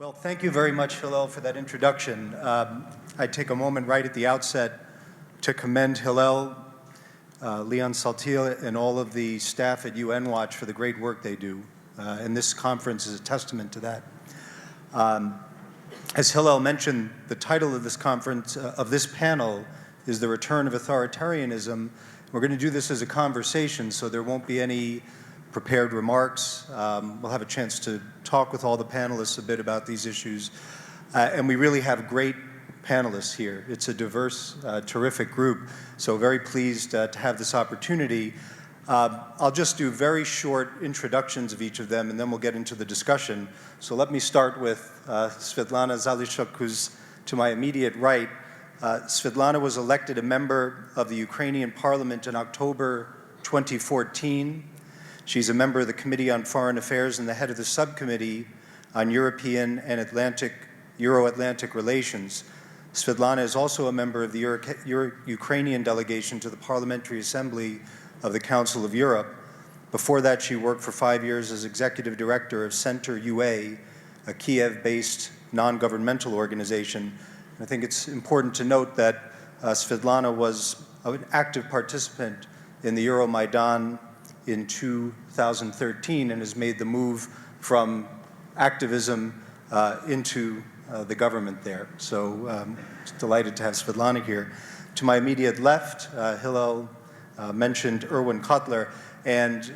Well, thank you very much, Hillel, for that introduction. I take a moment right at the outset to commend Hillel, Leon Saltil, and all of the staff at UN Watch for the great work they do. And this conference is a testament to that. As Hillel mentioned, the title of this conference, of this panel, is The Return of Authoritarianism. We're going to do this as a conversation, so there won't be any prepared remarks. We'll have a chance to talk with all the panelists a bit about these issues. And we really have great panelists here. It's a diverse, terrific group, so very pleased to have this opportunity. I'll just do very short introductions of each of them, and then we'll get into the discussion. So let me start with Svitlana Zalishchuck, who's to my immediate right. Svitlana was elected a member of the Ukrainian parliament in October 2014. She's a member of the Committee on Foreign Affairs and the head of the subcommittee on European and Euro-Atlantic relations. Svitlana is also a member of the Ukrainian delegation to the Parliamentary Assembly of the Council of Europe. Before that, she worked for 5 years as executive director of Center UA, a Kiev-based non-governmental organization. I think it's important to note that Svitlana was an active participant in the Euromaidan in 2013 and has made the move from activism into the government there. So delighted to have Svitlana here. To my immediate left, Hillel mentioned Irwin Cotler, and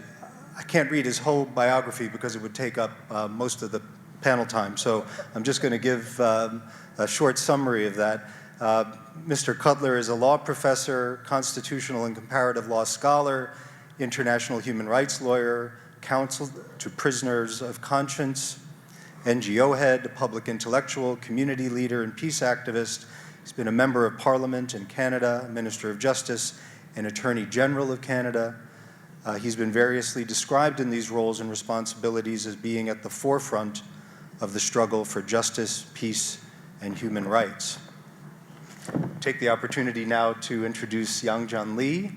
I can't read his whole biography because it would take up most of the panel time. So I'm just going to give a short summary of that. Mr. Cotler is a law professor, constitutional and comparative law scholar, international human rights lawyer, counsel to prisoners of conscience, NGO head, public intellectual, community leader, and peace activist. He's been a member of Parliament in Canada, Minister of Justice, and Attorney General of Canada. He's been variously described in these roles and responsibilities as being at the forefront of the struggle for justice, peace, and human rights. Take the opportunity now to introduce Jianli,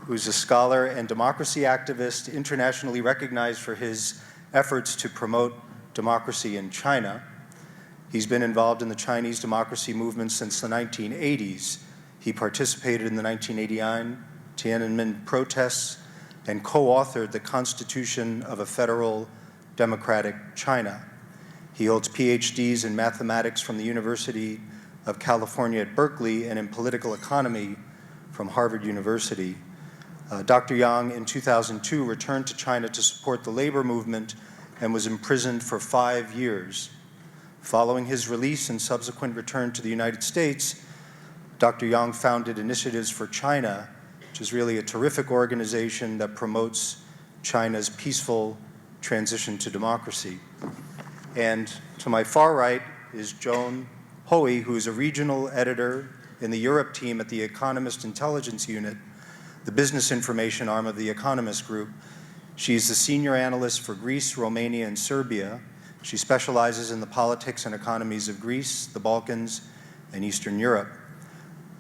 who's a scholar and democracy activist, internationally recognized for his efforts to promote democracy in China. He's been involved in the Chinese democracy movement since the 1980s. He participated in the 1989 Tiananmen protests and co-authored the Constitution of a Federal Democratic China. He holds PhDs in mathematics from the University of California at Berkeley and in political economy from Harvard University. Dr. Yang, in 2002, returned to China to support the labor movement and was imprisoned for 5 years. Following his release and subsequent return to the United States, Dr. Yang founded Initiatives for China, which is really a terrific organization that promotes China's peaceful transition to democracy. And to my far right is Joan Hoey, who is a regional editor in the Europe team at the Economist Intelligence Unit, the business information arm of the Economist group. She's the senior analyst for Greece, Romania, and Serbia. She specializes in the politics and economies of Greece, the Balkans, and Eastern Europe.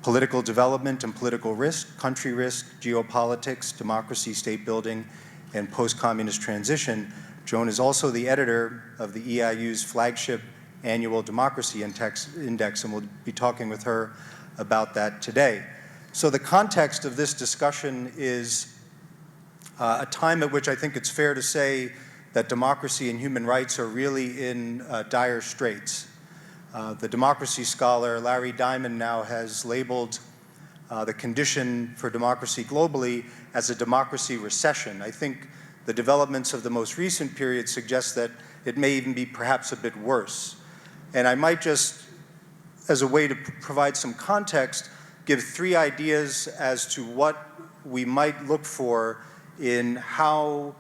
Political development and political risk, country risk, geopolitics, democracy, state building, and post-communist transition. Joan is also the editor of the EIU's flagship annual democracy index, and we'll be talking with her about that today. So the context of this discussion is a time at which I think it's fair to say that democracy and human rights are really in dire straits. The democracy scholar Larry Diamond now has labeled the condition for democracy globally as a democracy recession. I think the developments of the most recent period suggest that it may even be perhaps a bit worse. And I might just, as a way to provide some context, give 3 ideas as to what we might look for in how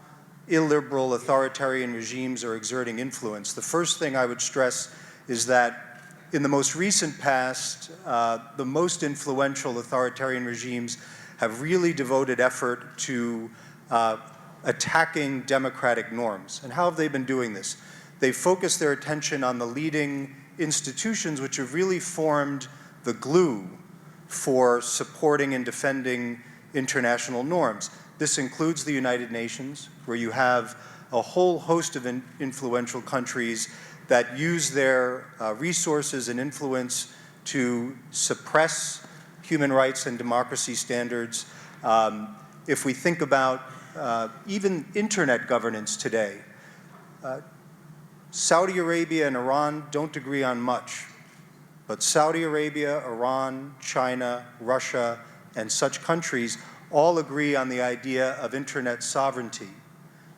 illiberal authoritarian regimes are exerting influence. The first thing I would stress is that in the most recent past, the most influential authoritarian regimes have really devoted effort to attacking democratic norms. And how have they been doing this? They've focused their attention on the leading institutions which have really formed the glue for supporting and defending international norms. This includes the United Nations, where you have a whole host of influential countries that use their resources and influence to suppress human rights and democracy standards. If we think about even internet governance today, Saudi Arabia and Iran don't agree on much, but Saudi Arabia, Iran, China, Russia, and such countries all agree on the idea of internet sovereignty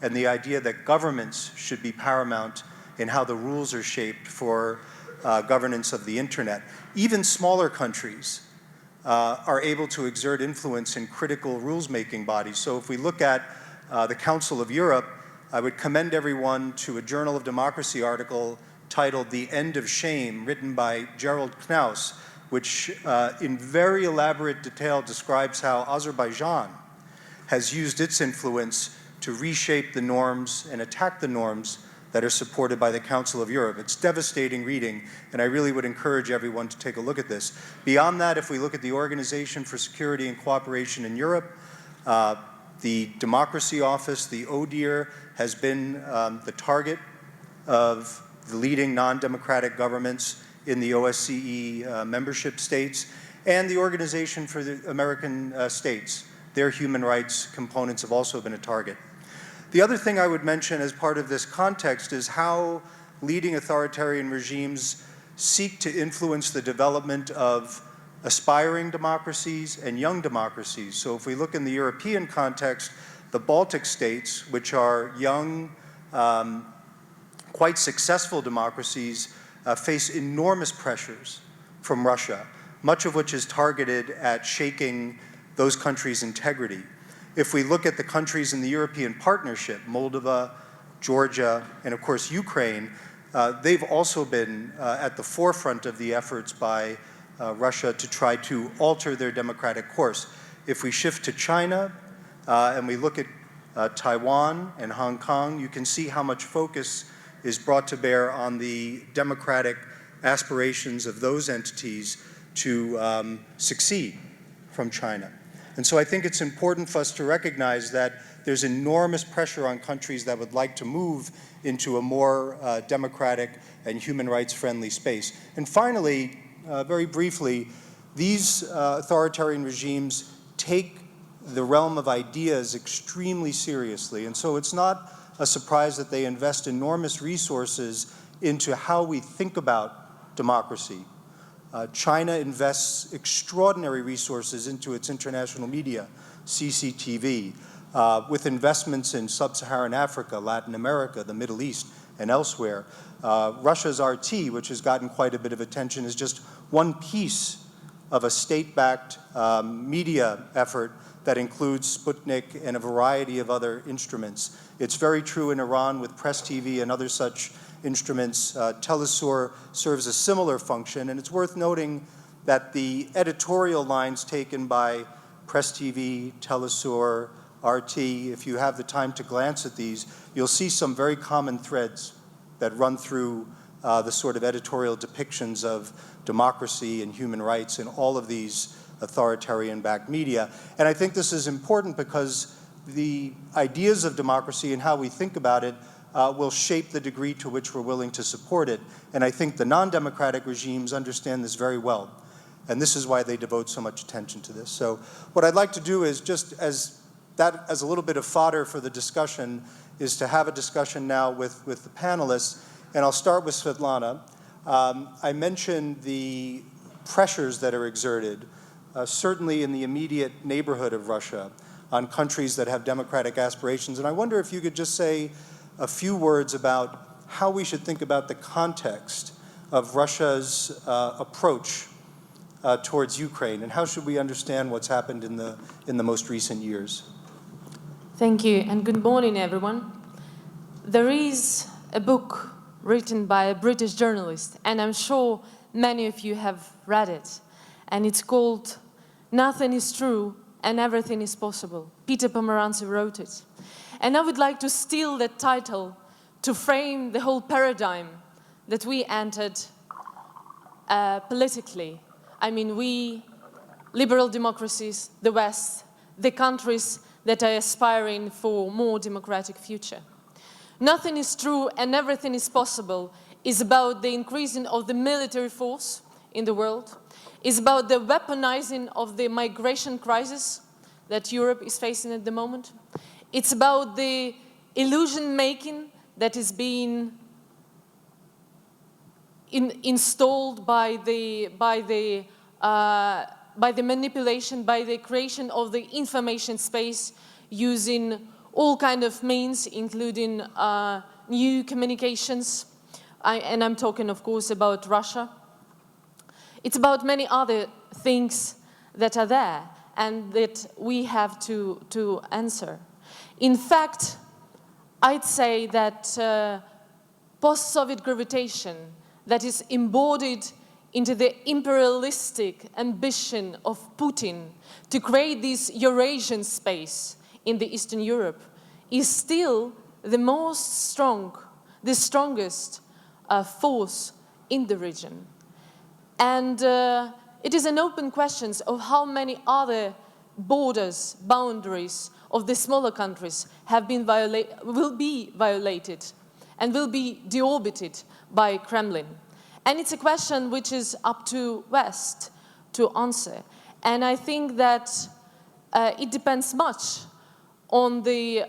and the idea that governments should be paramount in how the rules are shaped for governance of the internet. Even smaller countries are able to exert influence in critical rules-making bodies. So if we look at the Council of Europe, I would commend everyone to a Journal of Democracy article titled "The End of Shame," written by Gerald Knaus, which in very elaborate detail describes how Azerbaijan has used its influence to reshape the norms and attack the norms that are supported by the Council of Europe. It's devastating reading, and I really would encourage everyone to take a look at this. Beyond that, if we look at the Organization for Security and Cooperation in Europe, the Democracy Office, the ODIHR, has been the target of the leading non-democratic governments in the OSCE membership states, and the Organization for the American States. Their human rights components have also been a target. The other thing I would mention as part of this context is how leading authoritarian regimes seek to influence the development of aspiring democracies and young democracies. So if we look in the European context, the Baltic states, which are young, quite successful democracies, face enormous pressures from Russia, much of which is targeted at shaking those countries' integrity. If we look at the countries in the European partnership, Moldova, Georgia, and of course Ukraine, they've also been at the forefront of the efforts by Russia to try to alter their democratic course. If we shift to China and we look at Taiwan and Hong Kong, you can see how much focus is brought to bear on the democratic aspirations of those entities to succeed from China. And so I think it's important for us to recognize that there's enormous pressure on countries that would like to move into a more democratic and human rights friendly space. And finally, very briefly, these authoritarian regimes take the realm of ideas extremely seriously. And so it's not a surprise that they invest enormous resources into how we think about democracy. China invests extraordinary resources into its international media, CCTV, with investments in sub-Saharan Africa, Latin America, the Middle East, and elsewhere. Russia's RT, which has gotten quite a bit of attention, is just one piece of a state-backed media effort that includes Sputnik and a variety of other instruments. It's very true in Iran with Press TV and other such instruments. Telesur serves a similar function, and it's worth noting that the editorial lines taken by Press TV, Telesur, RT, if you have the time to glance at these, you'll see some very common threads that run through the sort of editorial depictions of democracy and human rights in all of these authoritarian-backed media. And I think this is important because the ideas of democracy and how we think about it will shape the degree to which we're willing to support it. And I think the non-democratic regimes understand this very well. And this is why they devote so much attention to this. So what I'd like to do is just as a little bit of fodder for the discussion is to have a discussion now with the panelists. And I'll start with Svitlana. I mentioned the pressures that are exerted, certainly in the immediate neighborhood of Russia, on countries that have democratic aspirations. And I wonder if you could just say a few words about how we should think about the context of Russia's approach towards Ukraine, and how should we understand what's happened in the most recent years? Thank you, and good morning, everyone. There is a book written by a British journalist, and I'm sure many of you have read it, and it's called "Nothing is True and Everything is Possible." Peter Pomerantsev wrote it. And I would like to steal that title to frame the whole paradigm that we entered politically. I mean, we, liberal democracies, the West, the countries that are aspiring for a more democratic future. Nothing is true and everything is possible is about the increasing of the military force in the world, is about the weaponizing of the migration crisis that Europe is facing at the moment. It's about the illusion making that is being installed by the manipulation, by the creation of the information space using all kind of means, including new communications. And I'm talking, of course, about Russia. It's about many other things that are there and that we have to answer. In fact, I'd say that post-Soviet gravitation that is embodied into the imperialistic ambition of Putin to create this Eurasian space in the Eastern Europe is still the strongest force in the region. And it is an open question of how many other boundaries of the smaller countries will be violated and will be deorbited by Kremlin. And it's a question which is up to West to answer. And I think that it depends much on the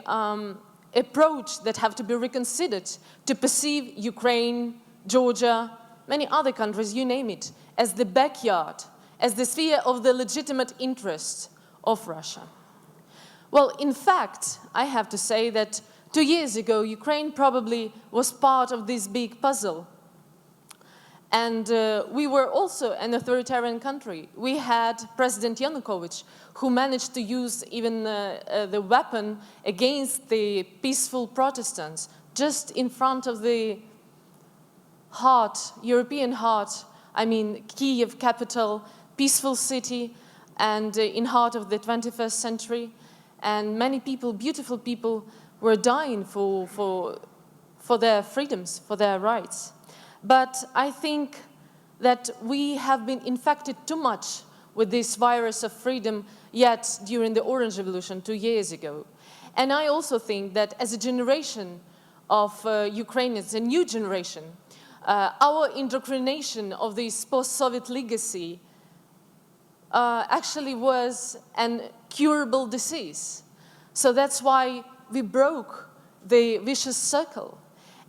approach that have to be reconsidered to perceive Ukraine, Georgia, many other countries, you name it, as the backyard, as the sphere of the legitimate interest of Russia. Well, in fact, I have to say that 2 years ago, Ukraine probably was part of this big puzzle. And we were also an authoritarian country. We had President Yanukovych, who managed to use even the weapon against the peaceful Protestants, just in front of the heart, European heart, I mean, Kiev capital, peaceful city, and in heart of the 21st century. And many people, beautiful people, were dying for their freedoms, for their rights. But I think that we have been infected too much with this virus of freedom yet during the Orange Revolution 2 years ago. And I also think that as a generation of Ukrainians, a new generation, our indoctrination of this post-Soviet legacy actually was an curable disease. So that's why we broke the vicious circle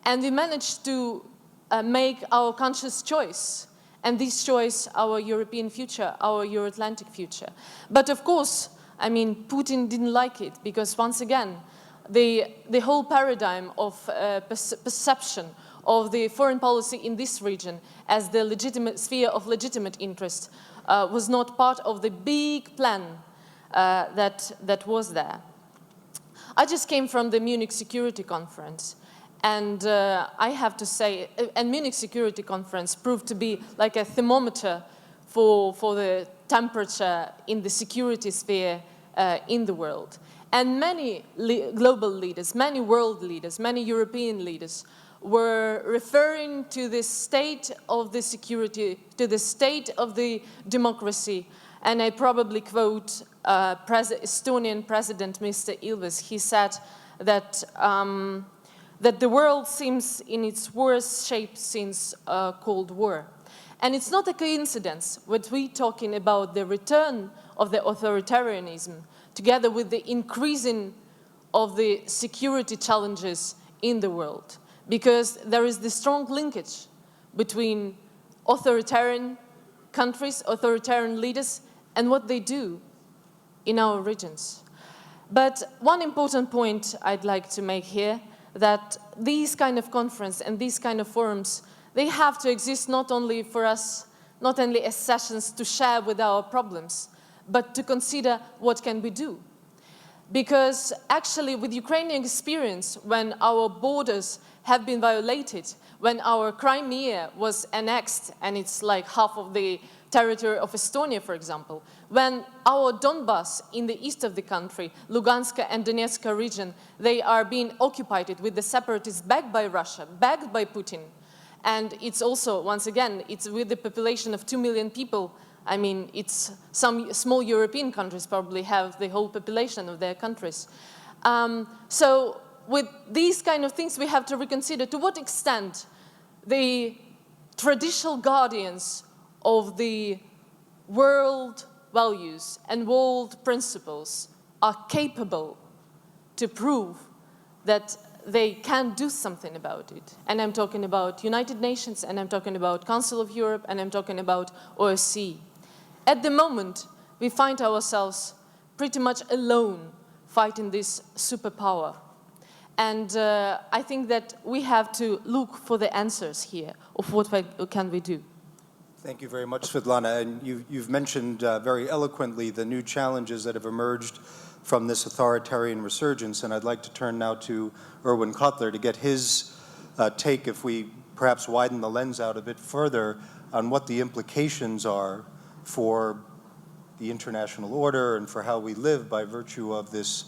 and we managed to make our conscious choice, and this choice our European future, our Euro-Atlantic future. But of course, I mean, Putin didn't like it because once again, the whole paradigm of perception of the foreign policy in this region as the legitimate sphere of legitimate interest was not part of the big plan that was there. I just came from the Munich Security Conference, and I have to say, and Munich Security Conference proved to be like a thermometer for the temperature in the security sphere in the world. And many global leaders, many world leaders, many European leaders were referring to the state of the security, to the state of the democracy. And I probably quote Estonian President Mr. Ilves. He said that that the world seems in its worst shape since Cold War. And it's not a coincidence what we're talking about the return of the authoritarianism together with the increasing of the security challenges in the world. Because there is the strong linkage between authoritarian countries, authoritarian leaders, and what they do in our regions. But one important point I'd like to make here, that these kind of conferences and these kind of forums, they have to exist not only for us, not only as sessions to share with our problems, but to consider what can we do. Because actually with Ukrainian experience, when our borders have been violated, when our Crimea was annexed, and it's like half of the territory of Estonia, for example, when our Donbas in the east of the country, Lugansk and Donetsk region, they are being occupied with the separatists backed by Russia, backed by Putin. And it's also, once again, it's with the population of 2 million people. I mean, it's some small European countries probably have the whole population of their countries. So with these kind of things, we have to reconsider to what extent the traditional guardians of the world values and world principles are capable to prove that they can do something about it. And I'm talking about United Nations, and I'm talking about Council of Europe, and I'm talking about OSCE. At the moment, we find ourselves pretty much alone fighting this superpower. And I think that we have to look for the answers here of what can we do. Thank you very much, Svitlana. And you've mentioned very eloquently the new challenges that have emerged from this authoritarian resurgence. And I'd like to turn now to Irwin Cotler to get his take, if we perhaps widen the lens out a bit further, on what the implications are for the international order and for how we live by virtue of this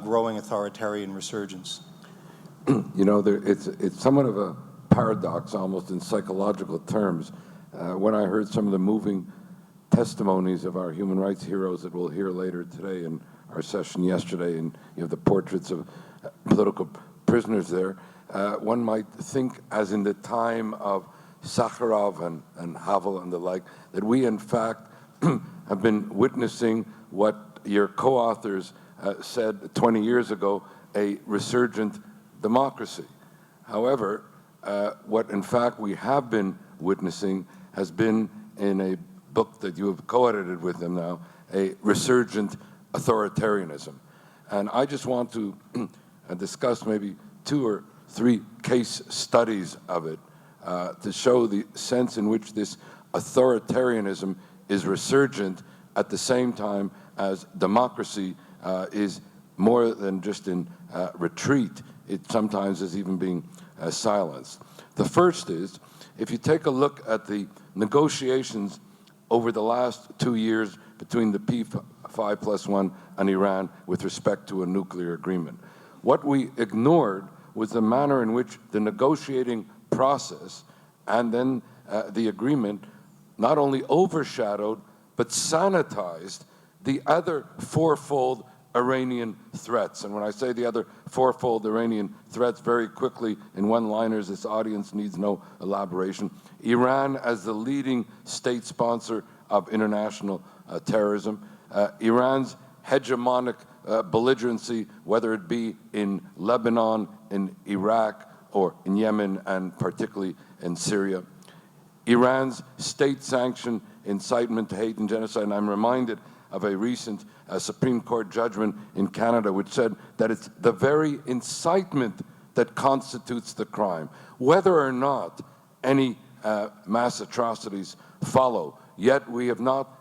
growing authoritarian resurgence. You know, it's somewhat of a paradox, almost in psychological terms. When I heard some of the moving testimonies of our human rights heroes that we'll hear later today in our session yesterday, and you have the portraits of political prisoners there, one might think, as in the time of Sakharov and Havel and the like, that we in fact have been witnessing what your co-authors said 20 years ago, a resurgent democracy. However, what in fact we have been witnessing has been, in a book that you have co-edited with them now, a resurgent authoritarianism. And I just want to discuss maybe 2 or 3 case studies of it to show the sense in which this authoritarianism is resurgent at the same time as democracy is more than just in retreat. It sometimes is even being silenced. The first is, if you take a look at the negotiations over the last 2 years between the P5+1 and Iran with respect to a nuclear agreement, what we ignored was the manner in which the negotiating process and then the agreement not only overshadowed but sanitized the other fourfold Iranian threats. And when I say the other fourfold Iranian threats, very quickly, in one-liners, this audience needs no elaboration. Iran as the leading state sponsor of international terrorism. Iran's hegemonic belligerency, whether it be in Lebanon, in Iraq, or in Yemen, and particularly in Syria. Iran's state-sanctioned incitement to hate and genocide. And I'm reminded of a recent Supreme Court judgment in Canada which said that it's the very incitement that constitutes the crime, whether or not any mass atrocities follow. Yet we have not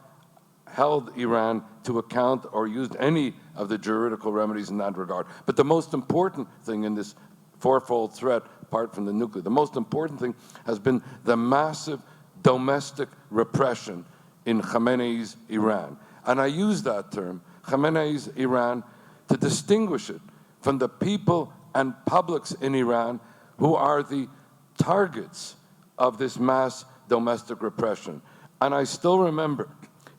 held Iran to account or used any of the juridical remedies in that regard. But the most important thing in this fourfold threat, apart from the nuclear, the most important thing has been the massive domestic repression in Khamenei's Iran. And I use that term, Khamenei's Iran, to distinguish it from the people and publics in Iran who are the targets of this mass domestic repression. And I still remember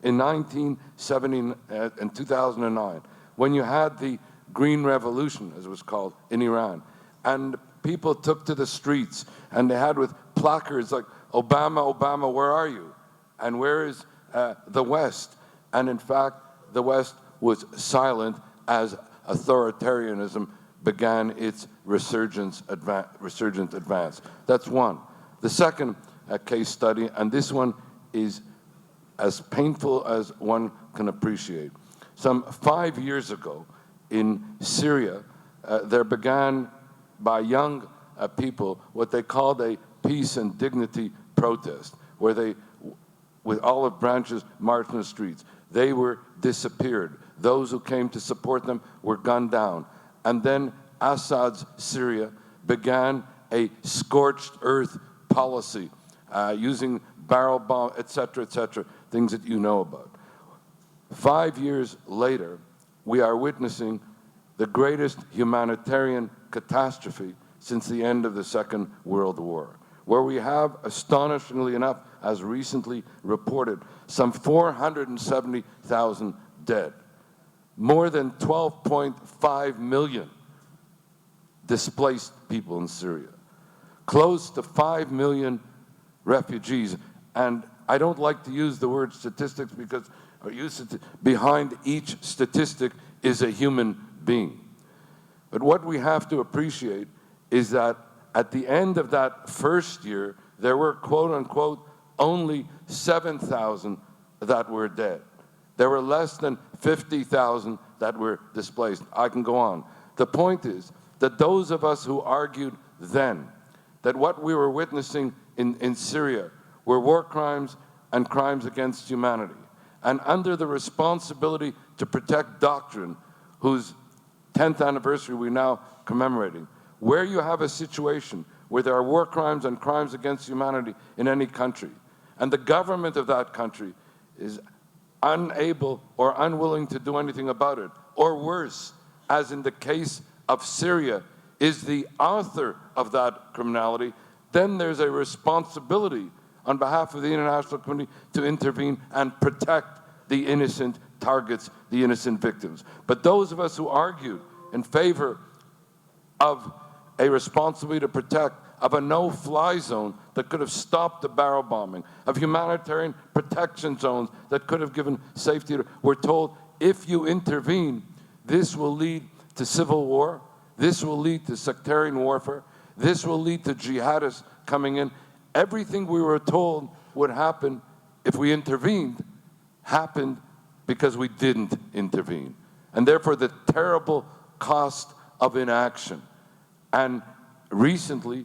in 1970 and 2009, when you had the Green Revolution, as it was called, in Iran, and people took to the streets, and they had with placards like, Obama, Obama, where are you? And where is the West? And in fact, the West was silent as authoritarianism began its resurgent advance. That's one. The second case study, and this one is as painful as one can appreciate. Some 5 years ago in Syria, there began by young people what they called a peace and dignity protest, where they, with olive branches, marched in the streets. They were disappeared. Those who came to support them were gunned down. And then Assad's Syria began a scorched earth policy, using barrel bomb, et cetera, things that you know about. 5 years later, we are witnessing the greatest humanitarian catastrophe since the end of the Second World War, where we have, astonishingly enough, as recently reported, some 470,000 dead, more than 12.5 million displaced people in Syria, close to 5 million refugees. And I don't like to use the word statistics because behind each statistic is a human being. But what we have to appreciate is that at the end of that first year, there were, quote unquote, only 7,000 that were dead. There were less than 50,000 that were displaced. I can go on. The point is that those of us who argued then that what we were witnessing in Syria were war crimes and crimes against humanity, and under the responsibility to protect doctrine, whose 10th anniversary we're now commemorating, where you have a situation where there are war crimes and crimes against humanity in any country, and the government of that country is unable or unwilling to do anything about it, or worse, as in the case of Syria, is the author of that criminality, then there's a responsibility on behalf of the international community to intervene and protect the innocent targets, the innocent victims. But those of us who argued in favor of a responsibility to protect, of a no-fly zone that could have stopped the barrel bombing, of humanitarian protection zones that could have given safety, we're told, if you intervene, this will lead to civil war, this will lead to sectarian warfare, this will lead to jihadists coming in. Everything we were told would happen if we intervened happened because we didn't intervene. And therefore, the terrible cost of inaction. And recently,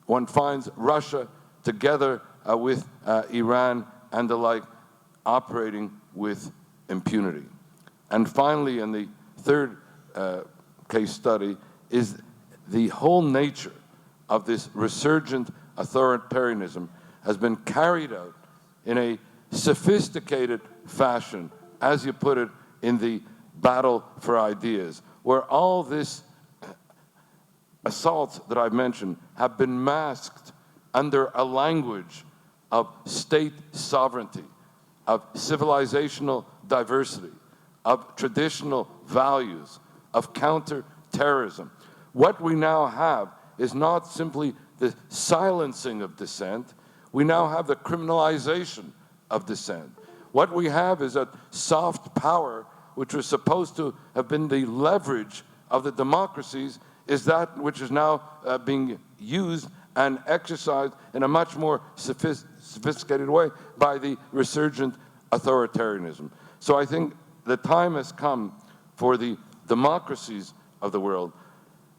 one finds Russia together with Iran and the like operating with impunity. And finally, in the third case study, is the whole nature of this resurgent authoritarianism has been carried out in a sophisticated fashion, as you put it, in the battle for ideas, where all this assaults that I've mentioned have been masked under a language of state sovereignty, of civilizational diversity, of traditional values, of counter-terrorism. What we now have is not simply the silencing of dissent, we now have the criminalization of dissent. What we have is that soft power, which was supposed to have been the leverage of the democracies, is that which is now being used and exercised in a much more sophisticated way by the resurgent authoritarianism. So I think the time has come for the democracies of the world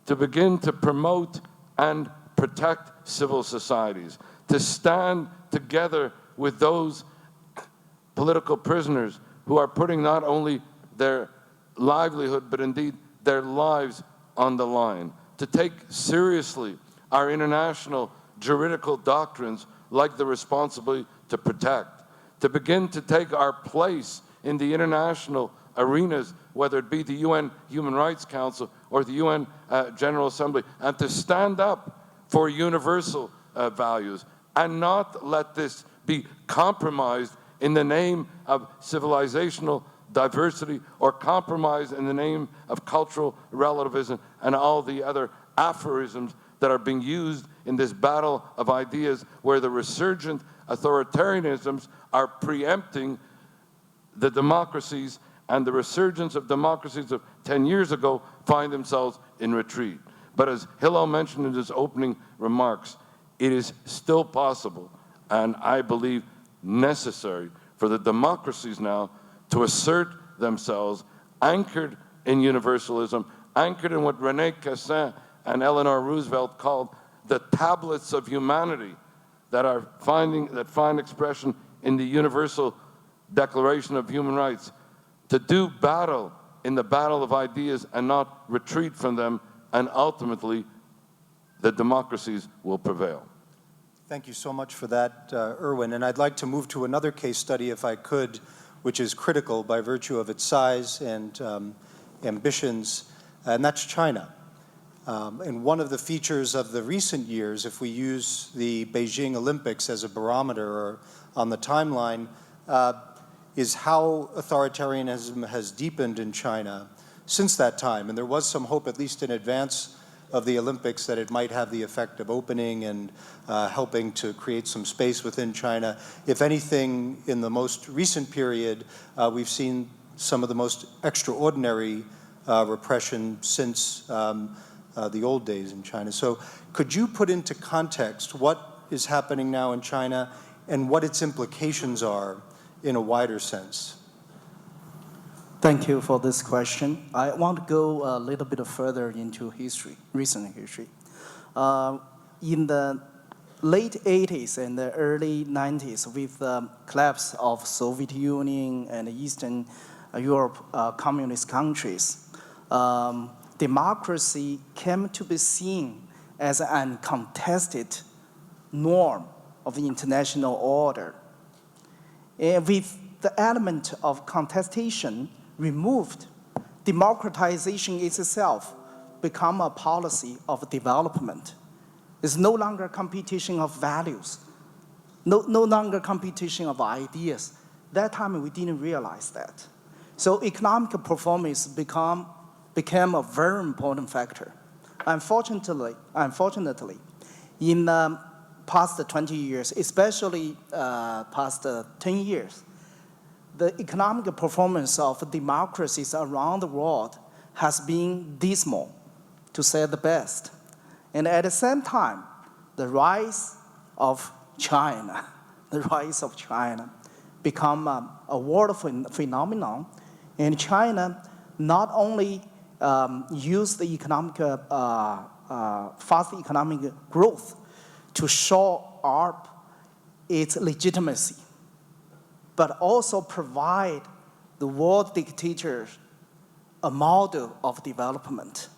to begin to promote and protect civil societies, to stand together with those political prisoners who are putting not only their livelihood, but indeed their lives on the line, to take seriously our international juridical doctrines like the responsibility to protect, to begin to take our place in the international arenas, whether it be the UN Human Rights Council or the UN General Assembly, and to stand up for universal values and not let this be compromised in the name of civilizational diversity or compromised in the name of cultural relativism and all the other aphorisms that are being used in this battle of ideas where the resurgent authoritarianisms are preempting the democracies, and the resurgence of democracies of 10 years ago find themselves in retreat. But as Hillel mentioned in his opening remarks, it is still possible, and I believe necessary, for the democracies now to assert themselves, anchored in universalism, anchored in what René Cassin and Eleanor Roosevelt called the tablets of humanity that find expression in the Universal Declaration of Human Rights, to do battle in the battle of ideas and not retreat from them, and ultimately the democracies will prevail. Thank you so much for that, Irwin. And I'd like to move to another case study, if I could, which is critical by virtue of its size and ambitions, and that's China. And one of the features of the recent years, if we use the Beijing Olympics as a barometer or on the timeline, is how authoritarianism has deepened in China since that time. And there was some hope, at least in advance of the Olympics that it might have the effect of opening and helping to create some space within China. If anything, in the most recent period, we've seen some of the most extraordinary repression since the old days in China. So could you put into context what is happening now in China and what its implications are in a wider sense? Thank you for this question. I want to go a little bit further into history, recent history. In the late 80s and the early 90s, with the collapse of Soviet Union and Eastern Europe communist countries, democracy came to be seen as an uncontested norm of the international order. And with the element of contestation removed, democratization itself become a policy of development. It's no longer competition of values, no longer competition of ideas. That time we didn't realize that. So economic performance became a very important factor. Unfortunately, in the past 20 years, especially past 10 years, the economic performance of democracies around the world has been dismal, to say the best. And at the same time, the rise of China become a world phenomenon. And China not only used the fast economic growth to show up its legitimacy, but also provide the world dictators a model of development.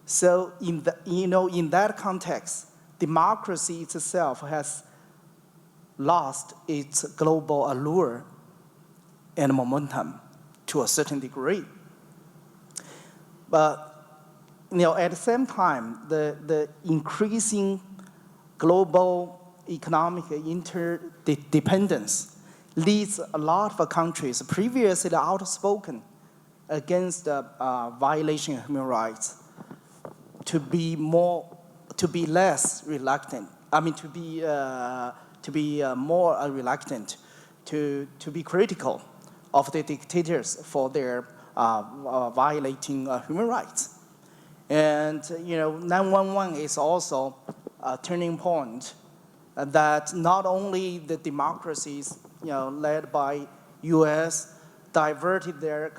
So in that context, democracy itself has lost its global allure and momentum to a certain degree. But at the same time, the increasing global economic interdependence leads a lot of countries previously outspoken against violation of human rights to be less reluctant. To be more reluctant to be critical of the dictators for their violating human rights. And 9/11 is also a turning point that not only the democracies led by U.S. diverted their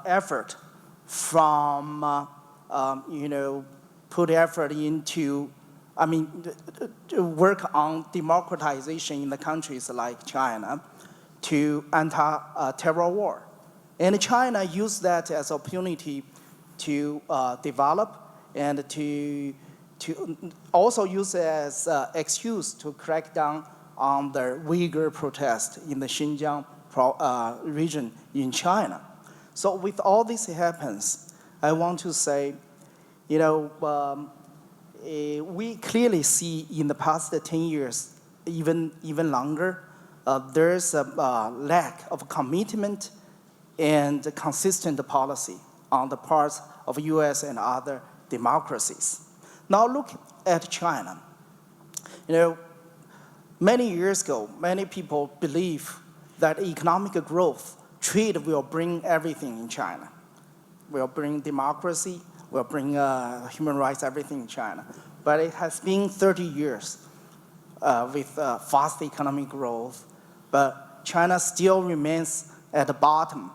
effort from put effort into to work on democratization in the countries like China to anti-terror war. And China used that as an opportunity to develop and to also use it as an excuse to crack down on the Uyghur protest in the Xinjiang region in China. So with all this happens, I want to say, we clearly see in the past 10 years, even longer, there's a lack of commitment and consistent policy on the parts of U.S. and other democracies. Now look at China. Many years ago, many people believe that economic growth, trade will bring everything in China. Will bring democracy, will bring human rights, everything in China. But it has been 30 years with fast economic growth, but China still remains at the bottom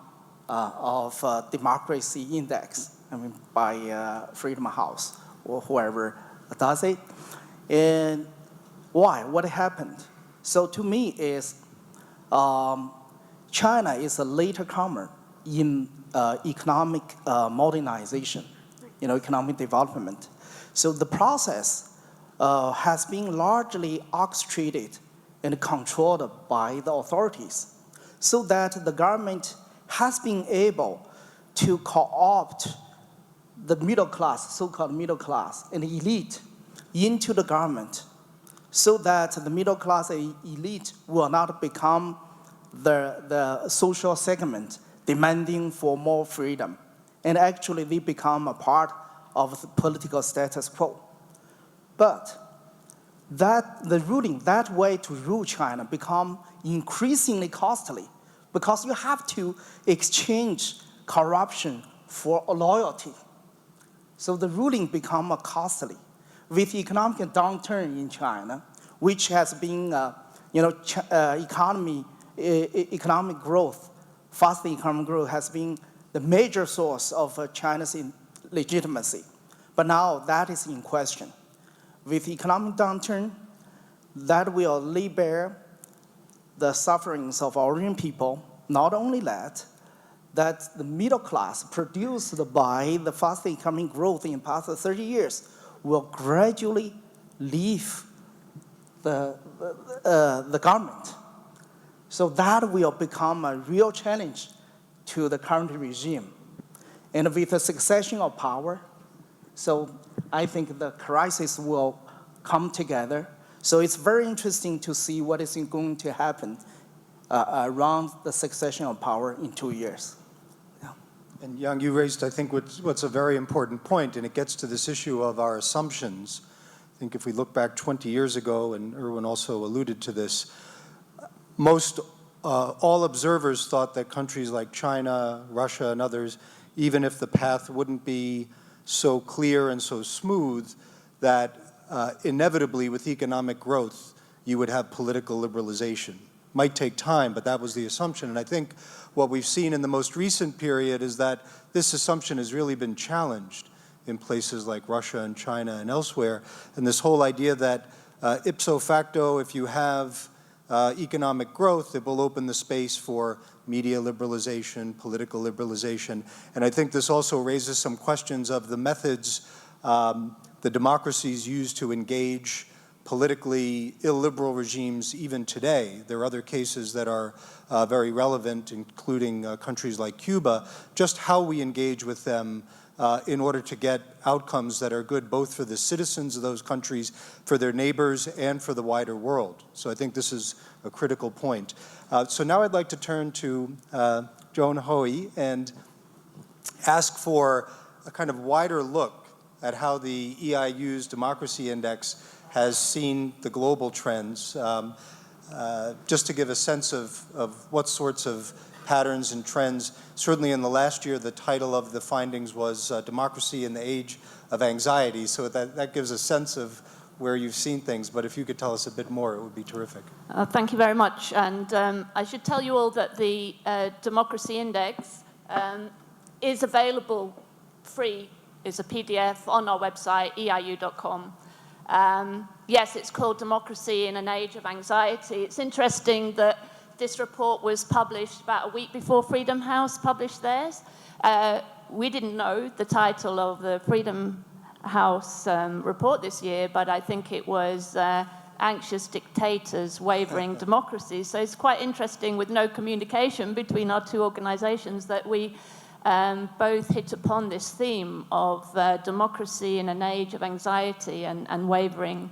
of democracy index, by Freedom House or whoever does it. And why? What happened? So to me is China is a later comer in economic modernization, economic development. So the process has been largely orchestrated and controlled by the authorities, so that the government has been able to co-opt the middle class, so-called middle class, and elite into the government, so that the middle class and elite will not become the social segment demanding for more freedom. And actually they become a part of the political status quo. But that way to rule China become increasingly costly because you have to exchange corruption for loyalty. So the ruling become costly. With economic downturn in China, which has been, economic growth, fast economic growth has been the major source of China's legitimacy. But now that is in question. With economic downturn, that will lay bare the sufferings of origin people. Not only that the middle class produced by the fast economic growth in the past 30 years will gradually leave the government. So that will become a real challenge to the current regime. And with the succession of power, so I think the crisis will come together. So it's very interesting to see what is going to happen around the succession of power in 2 years. Yeah. And Yang, you raised, I think, what's a very important point, and it gets to this issue of our assumptions. I think if we look back 20 years ago, and Irwin also alluded to this, all observers thought that countries like China, Russia, and others, even if the path wouldn't be so clear and so smooth, that inevitably with economic growth, you would have political liberalization. Might take time, but that was the assumption. And I think what we've seen in the most recent period is that this assumption has really been challenged in places like Russia and China and elsewhere. And this whole idea that ipso facto, if you have economic growth, it will open the space for media liberalization, political liberalization. And I think this also raises some questions of the methods the democracies use to engage politically illiberal regimes even today. There are other cases that are very relevant, including countries like Cuba, just how we engage with them in order to get outcomes that are good both for the citizens of those countries, for their neighbors, and for the wider world. So I think this is a critical point. So now I'd like to turn to Joan Hoey and ask for a kind of wider look at how the EIU's Democracy Index has seen the global trends, just to give a sense of what sorts of patterns and trends. Certainly in the last year, the title of the findings was Democracy in the Age of Anxiety, so that gives a sense of where you've seen things, but if you could tell us a bit more, it would be terrific. Thank you very much, and I should tell you all that the Democracy Index is available free, is a PDF on our website, eiu.com. Yes, it's called Democracy in an Age of Anxiety. It's interesting that this report was published about a week before Freedom House published theirs. We didn't know the title of the Freedom House report this year, but I think it was Anxious Dictators, Wavering Democracies. So it's quite interesting, with no communication between our two organizations, that we both hit upon this theme of democracy in an age of anxiety and wavering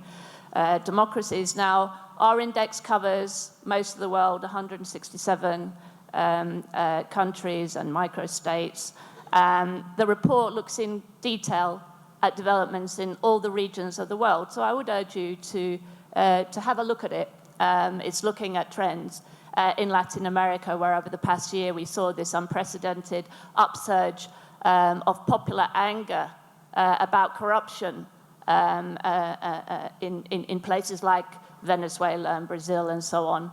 democracies. Now, our index covers most of the world, 167 countries and microstates. The report looks in detail at developments in all the regions of the world. So I would urge you to have a look at it. It's looking at trends in Latin America, where over the past year we saw this unprecedented upsurge of popular anger about corruption in places like Venezuela and Brazil and so on.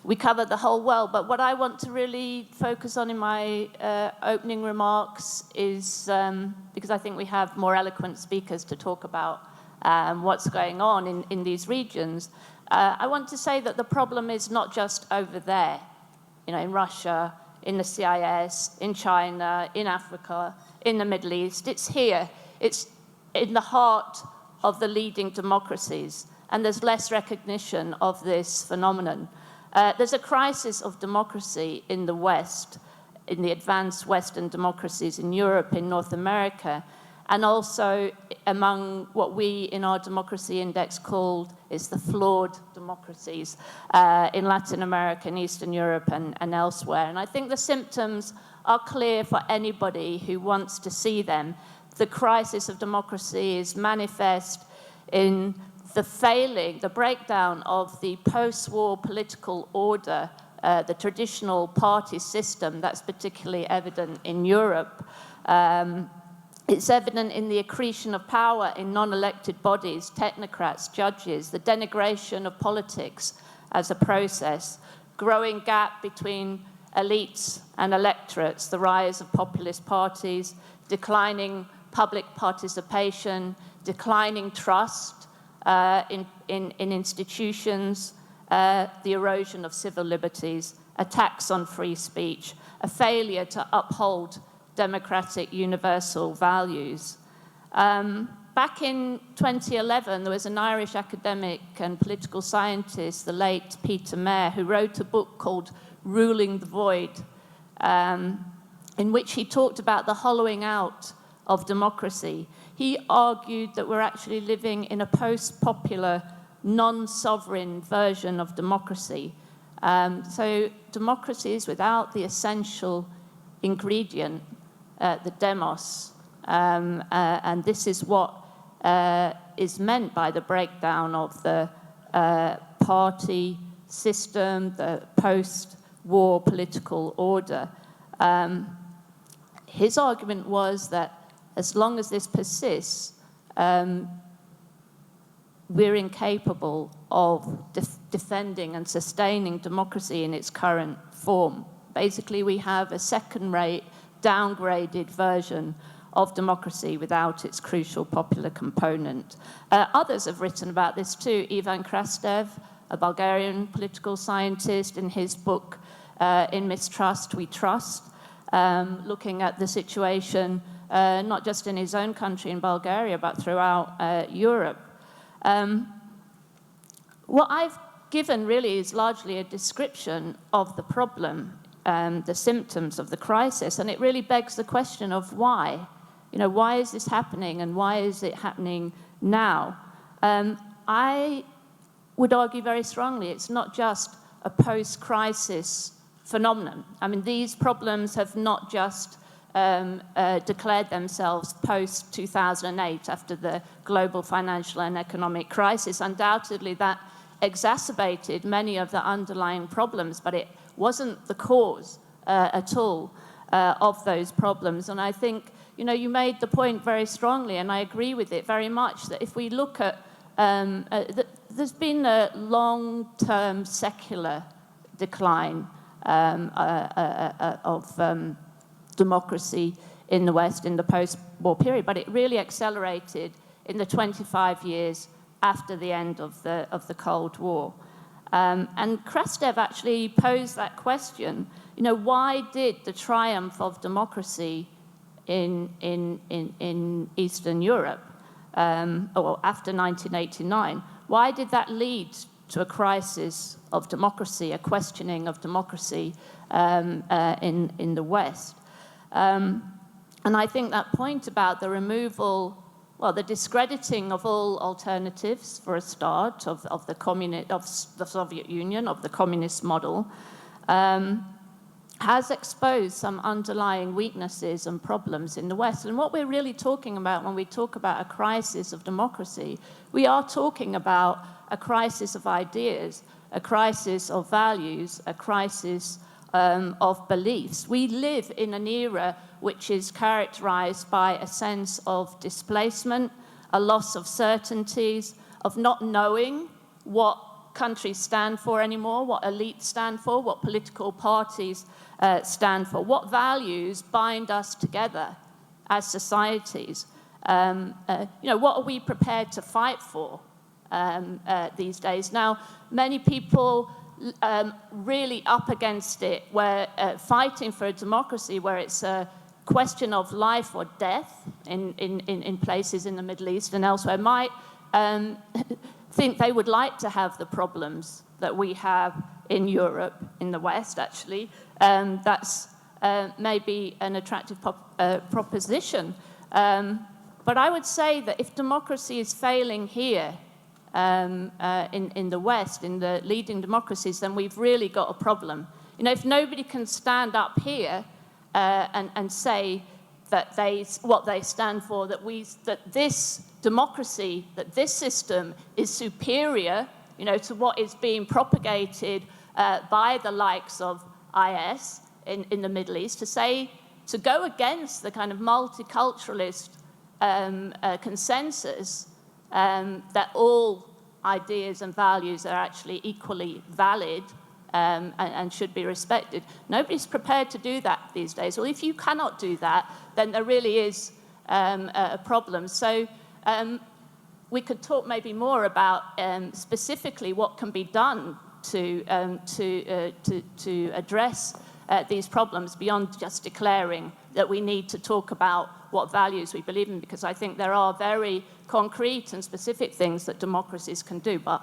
We covered the whole world, but what I want to really focus on in my opening remarks is, because I think we have more eloquent speakers to talk about what's going on in these regions, I want to say that the problem is not just over there, in Russia, in the CIS, in China, in Africa, in the Middle East. It's here. It's in the heart of the leading democracies, and there's less recognition of this phenomenon. There's a crisis of democracy in the West, in the advanced Western democracies in Europe, in North America, and also among what we in our democracy index called is the flawed democracies in Latin America and Eastern Europe and elsewhere. And I think the symptoms are clear for anybody who wants to see them. the crisis of democracy is manifest in the breakdown of the post-war political order, the traditional party system. That's particularly evident in Europe. It's evident in the accretion of power in non-elected bodies, technocrats, judges, the denigration of politics as a process, growing gap between elites and electorates, the rise of populist parties, declining public participation, declining trust in institutions, the erosion of civil liberties, attacks on free speech, a failure to uphold democratic universal values. Back in 2011, there was an Irish academic and political scientist, the late Peter Mair, who wrote a book called Ruling the Void, in which he talked about the hollowing out of democracy. He argued that we're actually living in a post-popular, non-sovereign version of democracy. So democracy is without the essential ingredient, the demos, and this is what is meant by the breakdown of the party system, the post-war political order. His argument was that as long as this persists, we're incapable of defending and sustaining democracy in its current form. Basically, we have a second-rate, downgraded version of democracy without its crucial popular component. Others have written about this too. Ivan Krastev, a Bulgarian political scientist, in his book, In Mistrust, We Trust, looking at the situation not just in his own country, in Bulgaria, but throughout Europe. What I've given really is largely a description of the problem, the symptoms of the crisis, and it really begs the question of why. You know, why is this happening, and why is it happening now? I would argue very strongly it's not just a post-crisis phenomenon. I mean, these problems have not just declared themselves post-2008 after the global financial and economic crisis. Undoubtedly, that exacerbated many of the underlying problems, but it wasn't the cause at all of those problems. And I think, you know, you made the point very strongly, and I agree with it very much, that if we look at, there's been a long-term secular decline of democracy in the West in the post-war period, but it really accelerated in the 25 years after the end of the Cold War. And Krastev actually posed that question, you know, why did the triumph of democracy in Eastern Europe, or after 1989, why did that lead to a crisis of democracy, a questioning of democracy in the West? And I think that point about the removal, well, the discrediting of all alternatives, for a start, of the Soviet Union, of the communist model, has exposed some underlying weaknesses and problems in the West. And what we're really talking about when we talk about a crisis of democracy, we are talking about a crisis of ideas, a crisis of values, a crisis of beliefs. We live in an era which is characterized by a sense of displacement, a loss of certainties, of not knowing what countries stand for anymore, what elites stand for, what political parties stand for, what values bind us together as societies. You know, what are we prepared to fight for these days? Now, many people really up against it, where fighting for a democracy where it's a question of life or death in places in the Middle East and elsewhere, might think they would like to have the problems that we have in Europe, in the West, actually. That's maybe an attractive proposition. But I would say that if democracy is failing here, in the West, in the leading democracies, then we've really got a problem. You know, if nobody can stand up here and say what they stand for, that this democracy, that this system is superior, to what is being propagated by the likes of IS in the Middle East, to go against the kind of multiculturalist consensus that all ideas and values are actually equally valid and should be respected. Nobody's prepared to do that these days. Well, if you cannot do that, then there really is a problem. So we could talk maybe more about specifically what can be done to address these problems beyond just declaring that we need to talk about what values we believe in, because I think there are very concrete and specific things that democracies can do, but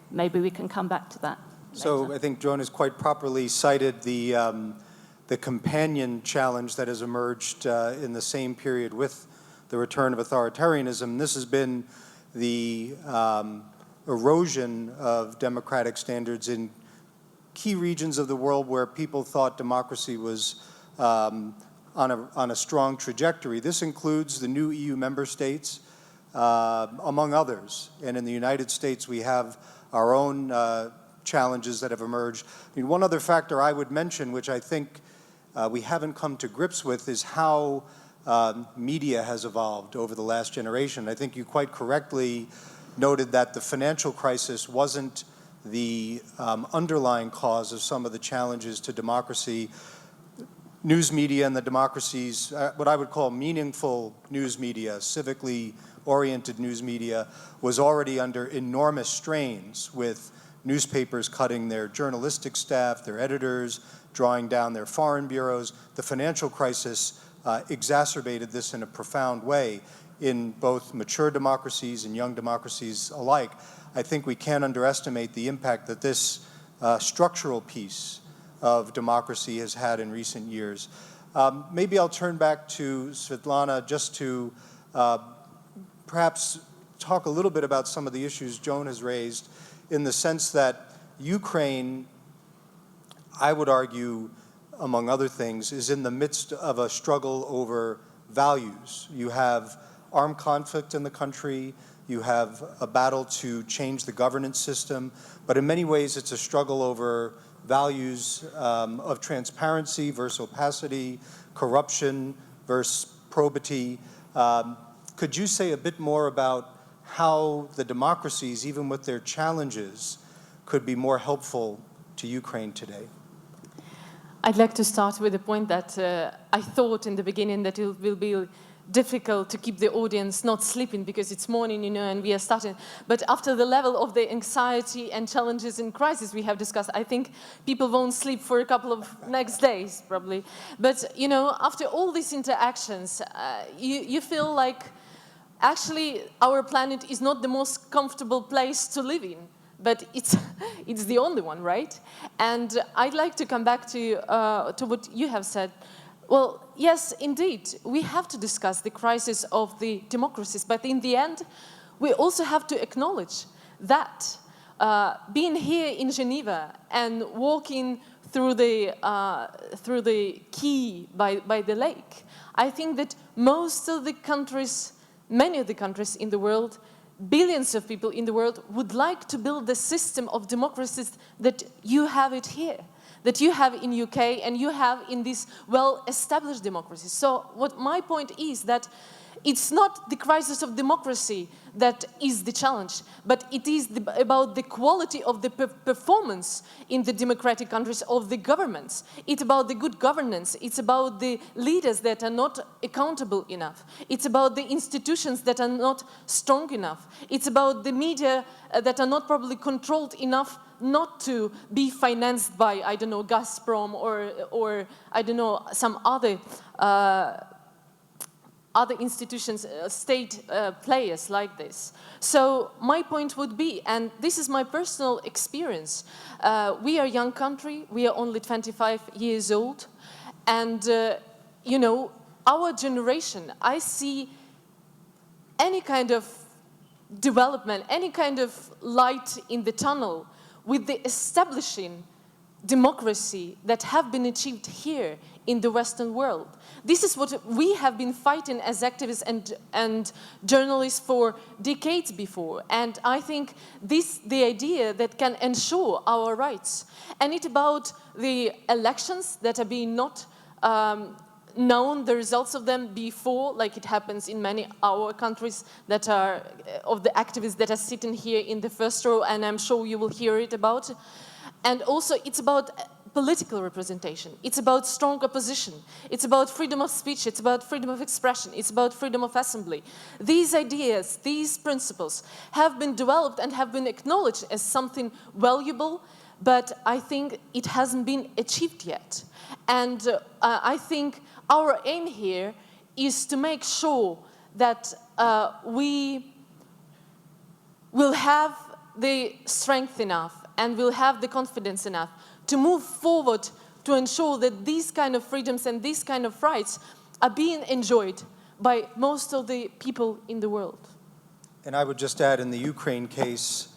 maybe we can come back to that later. So I think Joan has quite properly cited the companion challenge that has emerged in the same period with the return of authoritarianism. This has been the erosion of democratic standards in key regions of the world where people thought democracy was on a strong trajectory. This includes the new EU member states, among others. And in the United States, we have our own challenges that have emerged. I mean, one other factor I would mention, which I think we haven't come to grips with, is how media has evolved over the last generation. I think you quite correctly noted that the financial crisis wasn't the underlying cause of some of the challenges to democracy. News media and the democracies, what I would call meaningful news media, civically oriented news media, was already under enormous strains, with newspapers cutting their journalistic staff, their editors, drawing down their foreign bureaus. The financial crisis exacerbated this in a profound way in both mature democracies and young democracies alike. I think we can't underestimate the impact that this structural piece of democracy has had in recent years. Maybe I'll turn back to Svitlana just to perhaps talk a little bit about some of the issues Joan has raised, in the sense that Ukraine, I would argue, among other things, is in the midst of a struggle over values. You have armed conflict in the country, you have a battle to change the governance system, but in many ways it's a struggle over values of transparency versus opacity, corruption versus probity. Could you say a bit more about how the democracies, even with their challenges, could be more helpful to Ukraine today? I'd like to start with the point that I thought in the beginning that it will be difficult to keep the audience not sleeping because it's morning, and we are starting. But after the level of the anxiety and challenges and crisis we have discussed, I think people won't sleep for a couple of next days, probably. But, after all these interactions, you feel like actually our planet is not the most comfortable place to live in. But it's the only one, right? And I'd like to come back to what you have said. Well, yes, indeed, we have to discuss the crisis of the democracies, but in the end, we also have to acknowledge that being here in Geneva and walking through the quay by the lake, I think that most of the countries, many of the countries in the world, billions of people in the world would like to build the system of democracies that you have it here, that you have in UK and you have in these well-established democracies. So what my point is that it's not the crisis of democracy that is the challenge, but it is about the quality of the performance in the democratic countries of the governments. It's about the good governance. It's about the leaders that are not accountable enough. It's about the institutions that are not strong enough. It's about the media that are not probably controlled enough not to be financed by, I don't know, Gazprom or I don't know, some other institutions, state players like this. So my point would be, and this is my personal experience, we are a young country, we are only 25 years old, and our generation, I see any kind of development, any kind of light in the tunnel with the establishing democracy that have been achieved here in the Western world. This is what we have been fighting as activists and journalists for decades before. And I think the idea that can ensure our rights. And it's about the elections that are being not known the results of them before, like it happens in many our countries that are of the activists that are sitting here in the first row, and I'm sure you will hear it about. And also it's about political representation. It's about strong opposition. It's about freedom of speech. It's about freedom of expression. It's about freedom of assembly. These ideas, these principles have been developed and have been acknowledged as something valuable, but I think it hasn't been achieved yet. And I think our aim here is to make sure that we will have the strength enough and will have the confidence enough to move forward to ensure that these kind of freedoms and these kind of rights are being enjoyed by most of the people in the world. And I would just add, in the Ukraine case,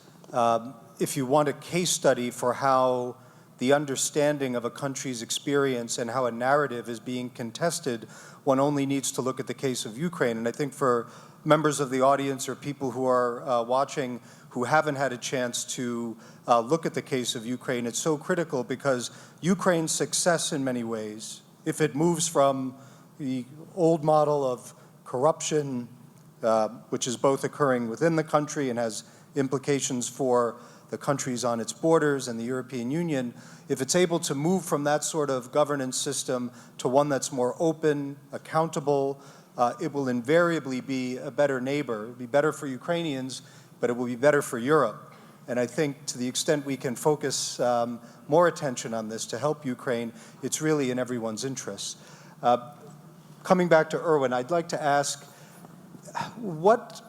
if you want a case study for how the understanding of a country's experience and how a narrative is being contested, one only needs to look at the case of Ukraine. And I think for members of the audience or people who are watching who haven't had a chance to look at the case of Ukraine, it's so critical because Ukraine's success in many ways, if it moves from the old model of corruption, which is both occurring within the country and has implications for the countries on its borders and the European Union, if it's able to move from that sort of governance system to one that's more open, accountable, it will invariably be a better neighbor. It'll be better for Ukrainians, but it will be better for Europe. And I think to the extent we can focus more attention on this to help Ukraine, it's really in everyone's interests. Coming back to Irwin, I'd like to ask, what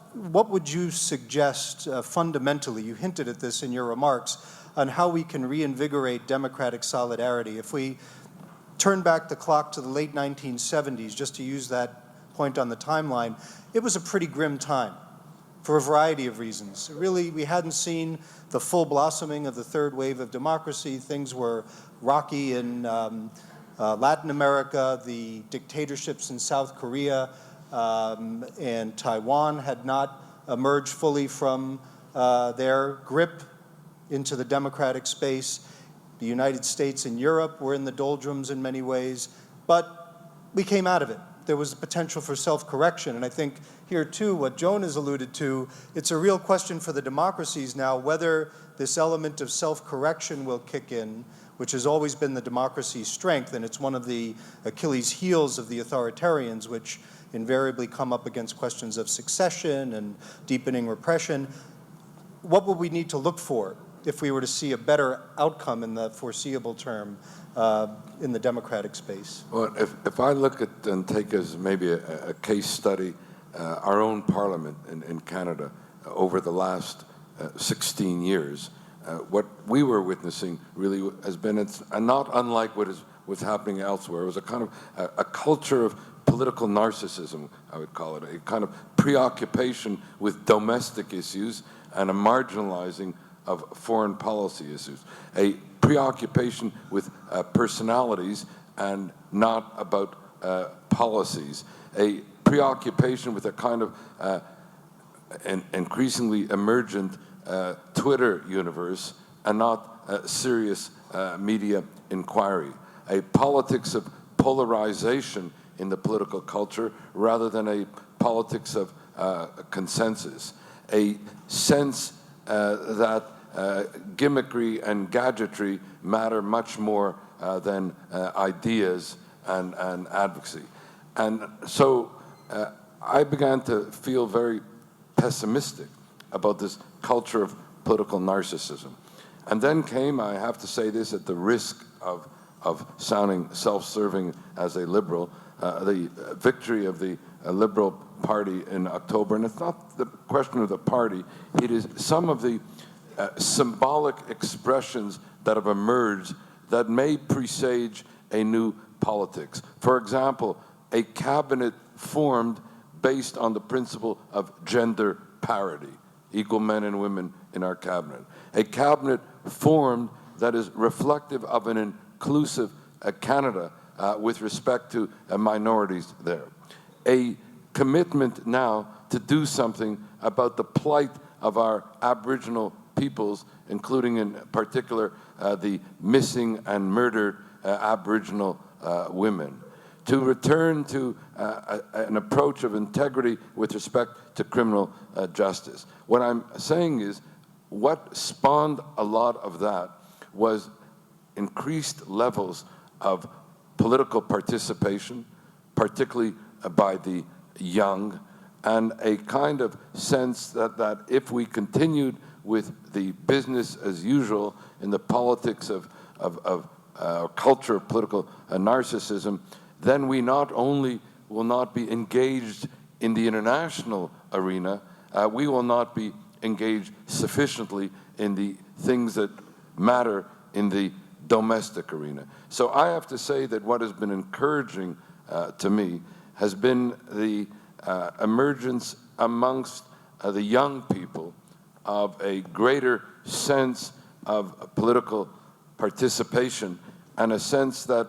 would you suggest fundamentally, you hinted at this in your remarks, on how we can reinvigorate democratic solidarity? If we turn back the clock to the late 1970s, just to use that point on the timeline, it was a pretty grim time for a variety of reasons. Really, we hadn't seen the full blossoming of the third wave of democracy. Things were rocky in Latin America. The dictatorships in South Korea and Taiwan had not emerged fully from their grip into the democratic space. The United States and Europe were in the doldrums in many ways, but we came out of it. There was a potential for self-correction, and I think here too, what Joan has alluded to, it's a real question for the democracies now whether this element of self-correction will kick in, which has always been the democracy's strength, and it's one of the Achilles' heels of the authoritarians, which invariably come up against questions of succession and deepening repression. What would we need to look for if we were to see a better outcome in the foreseeable term in the democratic space? Well, if I look at and take as maybe a case study, our own parliament in Canada over the last 16 years, what we were witnessing really has been, it's not unlike what's happening elsewhere. It was a kind of a culture of political narcissism, I would call it, a kind of preoccupation with domestic issues and a marginalizing of foreign policy issues, a preoccupation with personalities and not about policies, a preoccupation with a kind of an increasingly emergent Twitter universe and not serious media inquiry, a politics of polarization in the political culture rather than a politics of consensus, a sense that gimmickry and gadgetry matter much more than ideas and advocacy. And so I began to feel very pessimistic about this culture of political narcissism. And then came, I have to say this at the risk of sounding self-serving as a liberal, the victory of the Liberal Party in October. And it's not the question of the party, it is some of the symbolic expressions that have emerged that may presage a new politics. For example, a cabinet formed based on the principle of gender parity, equal men and women in our cabinet. A cabinet formed that is reflective of an inclusive Canada with respect to minorities there. A commitment now to do something about the plight of our Aboriginal peoples, including in particular the missing and murdered Aboriginal women. To return to an approach of integrity with respect to criminal justice. What I'm saying is, what spawned a lot of that was increased levels of political participation, particularly by the young, and a kind of sense that if we continued with the business as usual in the politics of culture of political narcissism, then we not only will not be engaged in the international arena, we will not be engaged sufficiently in the things that matter in the domestic arena. So I have to say that what has been encouraging to me has been the emergence amongst the young people of a greater sense of political participation and a sense that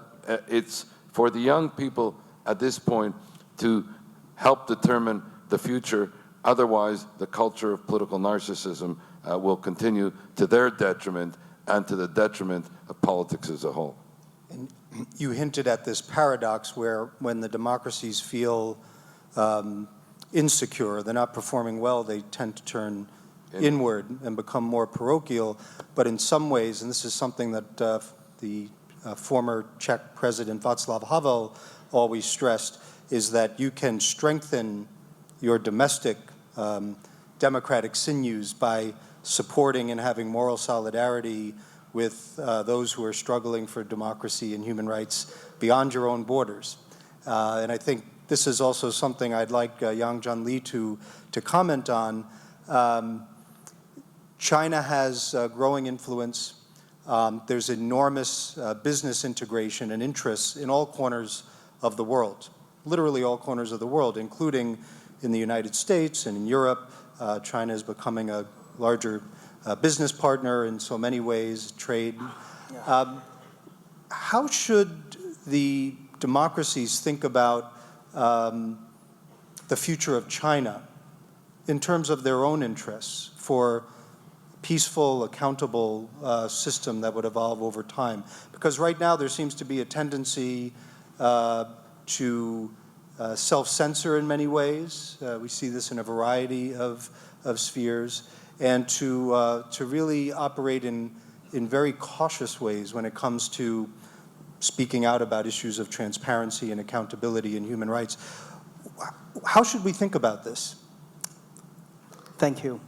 it's for the young people at this point to help determine the future. Otherwise, the culture of political narcissism will continue to their detriment and to the detriment of politics as a whole. And you hinted at this paradox where when the democracies feel insecure, they're not performing well, they tend to turn inward and become more parochial. But in some ways, and this is something that the former Czech President Václav Havel always stressed, is that you can strengthen your domestic democratic sinews by supporting and having moral solidarity with those who are struggling for democracy and human rights beyond your own borders. And I think this is also something I'd like Jianli to comment on. China has growing influence. There's enormous business integration and interests in all corners of the world, literally all corners of the world, including in the United States and in Europe. China is becoming a larger business partner in so many ways, trade. How should the democracies think about the future of China in terms of their own interests for peaceful, accountable system that would evolve over time? Because right now there seems to be a tendency to self-censor in many ways. We see this in a variety of spheres, and to really operate in very cautious ways when it comes to speaking out about issues of transparency and accountability and human rights. How should we think about this? Thank you.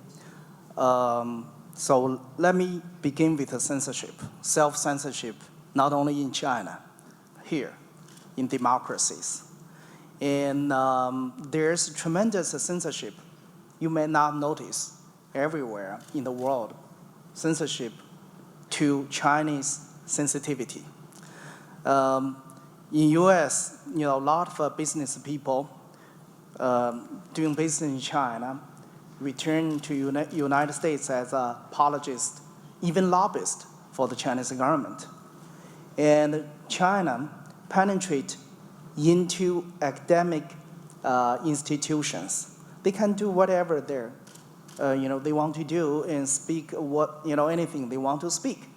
So let me begin with the censorship, self-censorship, not only in China, here, in democracies. And there's tremendous censorship. You may not notice everywhere in the world, censorship to Chinese sensitivity. In US, a lot of business people doing business in China return to United States as apologists, even lobbyists for the Chinese government. And China penetrate into academic institutions. They can do whatever they want to do and speak anything they want to speak.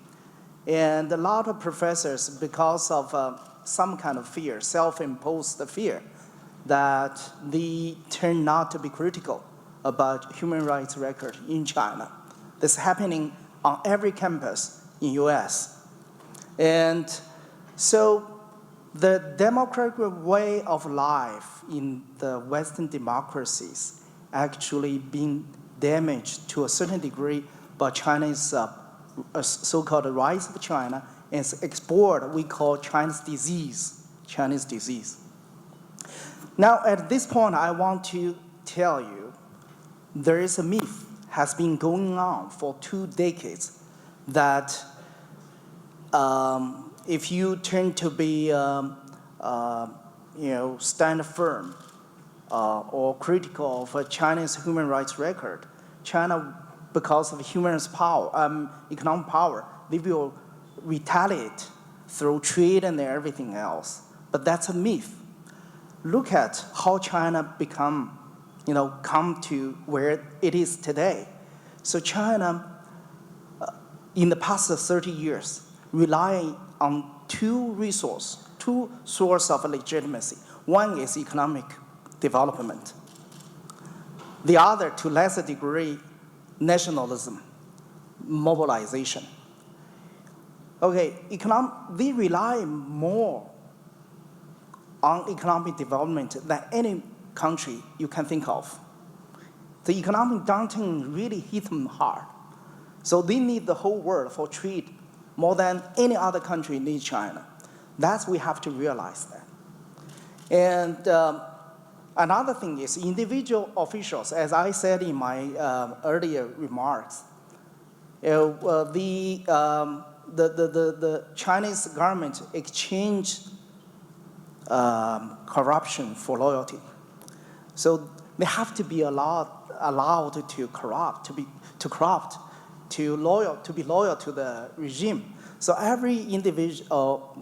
And a lot of professors, because of some kind of fear, self-imposed fear, that they turn not to be critical about human rights record in China. This is happening on every campus in US. And so the democratic way of life in the Western democracies actually being damaged to a certain degree by China's so-called rise of China and export we call Chinese disease. Now, at this point, I want to tell you, there is a myth has been going on for 2 decades that if you turn to be, stand firm or critical of a Chinese human rights record, China, because of economic power, they will retaliate through trade and everything else. but that's a myth. Look at how China come to where it is today. So China, in the past 30 years, relying on two sources of legitimacy. One is economic development. The other, to lesser degree, nationalism, mobilization. Okay, they rely more on economic development than any country you can think of. The economic downturn really hit them hard. So they need the whole world for trade more than any other country needs China. That's we have to realize that. And another thing is individual officials, as I said in my earlier remarks, the Chinese government exchanged corruption for loyalty. So they have to be allowed to corrupt, to be loyal to the regime. So every individual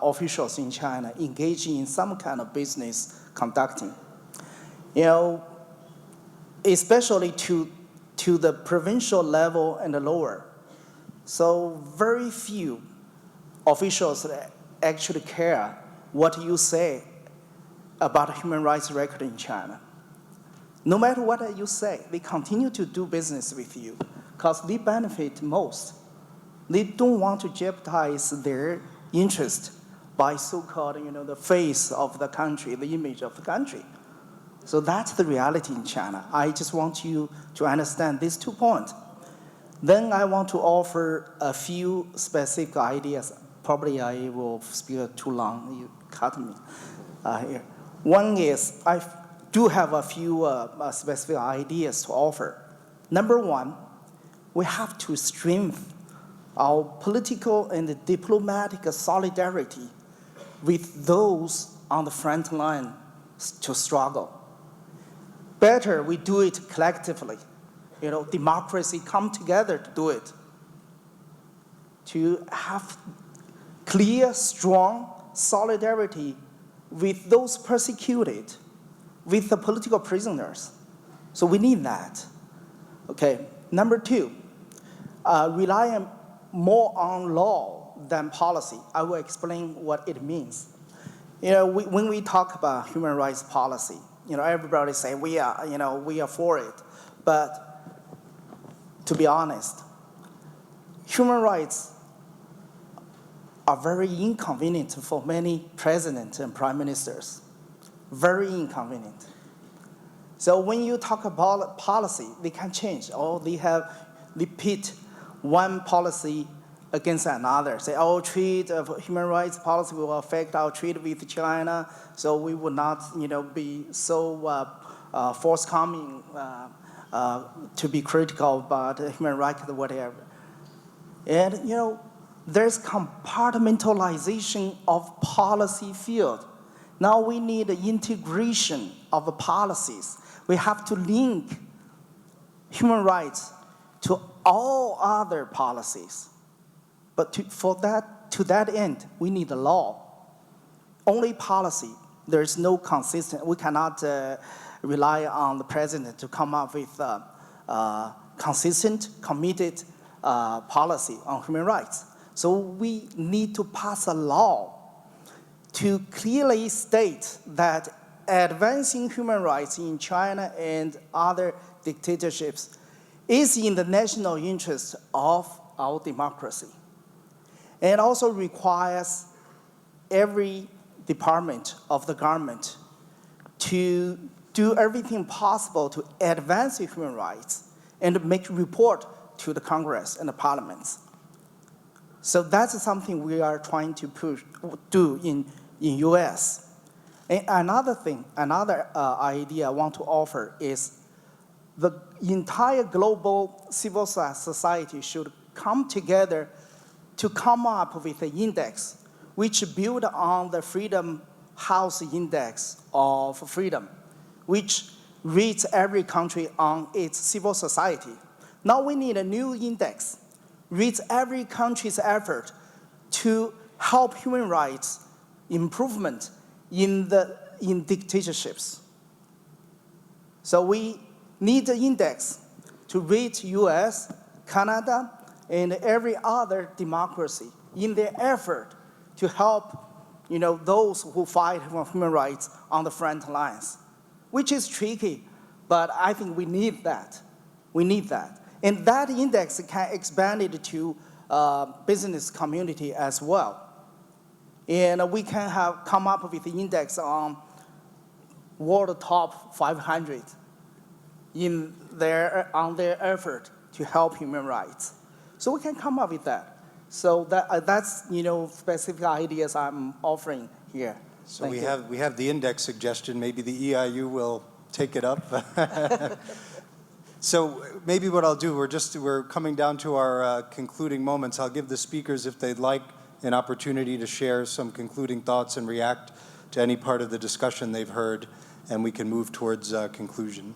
officials in China engage in some kind of business conducting. Especially to the provincial level and the lower. So very few officials actually care what you say about human rights record in China. No matter what you say, they continue to do business with you because they benefit most. They don't want to jeopardize their interest by so-called, the face of the country, the image of the country. So that's the reality in China. I just want you to understand these 2 points. Then I want to offer a few specific ideas. Probably I will speak too long. You cut me here. One is I do have a few specific ideas to offer. Number one, we have to strengthen our political and diplomatic solidarity with those on the front line to struggle. Better we do it collectively. Democracy come together to do it. To have clear, strong solidarity with those persecuted, with the political prisoners. So we need that. Okay. Number two, rely more on law than policy. I will explain what it means. When we talk about human rights policy, everybody say we are for it. But to be honest, human rights are very inconvenient for many presidents and prime ministers. Very inconvenient. So when you talk about policy, they can change. Or they pit one policy against another. Say, trade of human rights policy will affect our trade with China, so we will not, be so forthcoming to be critical about human rights or whatever. And, there's compartmentalization of policy field. Now we need integration of policies. We have to link human rights to all other policies. But to that end, we need a law. Only policy. There's no consistent. We cannot rely on the president to come up with consistent, committed policy on human rights. So we need to pass a law to clearly state that advancing human rights in China and other dictatorships is in the national interest of our democracy. And also requires every department of the government to do everything possible to advance human rights and make report to the Congress and the parliaments. So that's something we are trying to do in US. And another idea I want to offer is the entire global civil society should come together to come up with an index which build on the Freedom House Index of Freedom, which rates every country on its civil society. Now we need a new index, rates every country's effort to help human rights improvement in dictatorships. So we need the index to rate US, Canada, and every other democracy in their effort to help those who fight for human rights on the front lines, which is tricky, but I think we need that. We need that. And that index can expand it to business community as well. And we can come up with the index on world top 500 on their effort to help human rights. So we can come up with that. So that's specific ideas I'm offering here. So we have the index suggestion. Maybe the EIU will take it up. So maybe what I'll do, we're coming down to our concluding moments. I'll give the speakers, if they'd like, an opportunity to share some concluding thoughts and react to any part of the discussion they've heard, and we can move towards conclusion.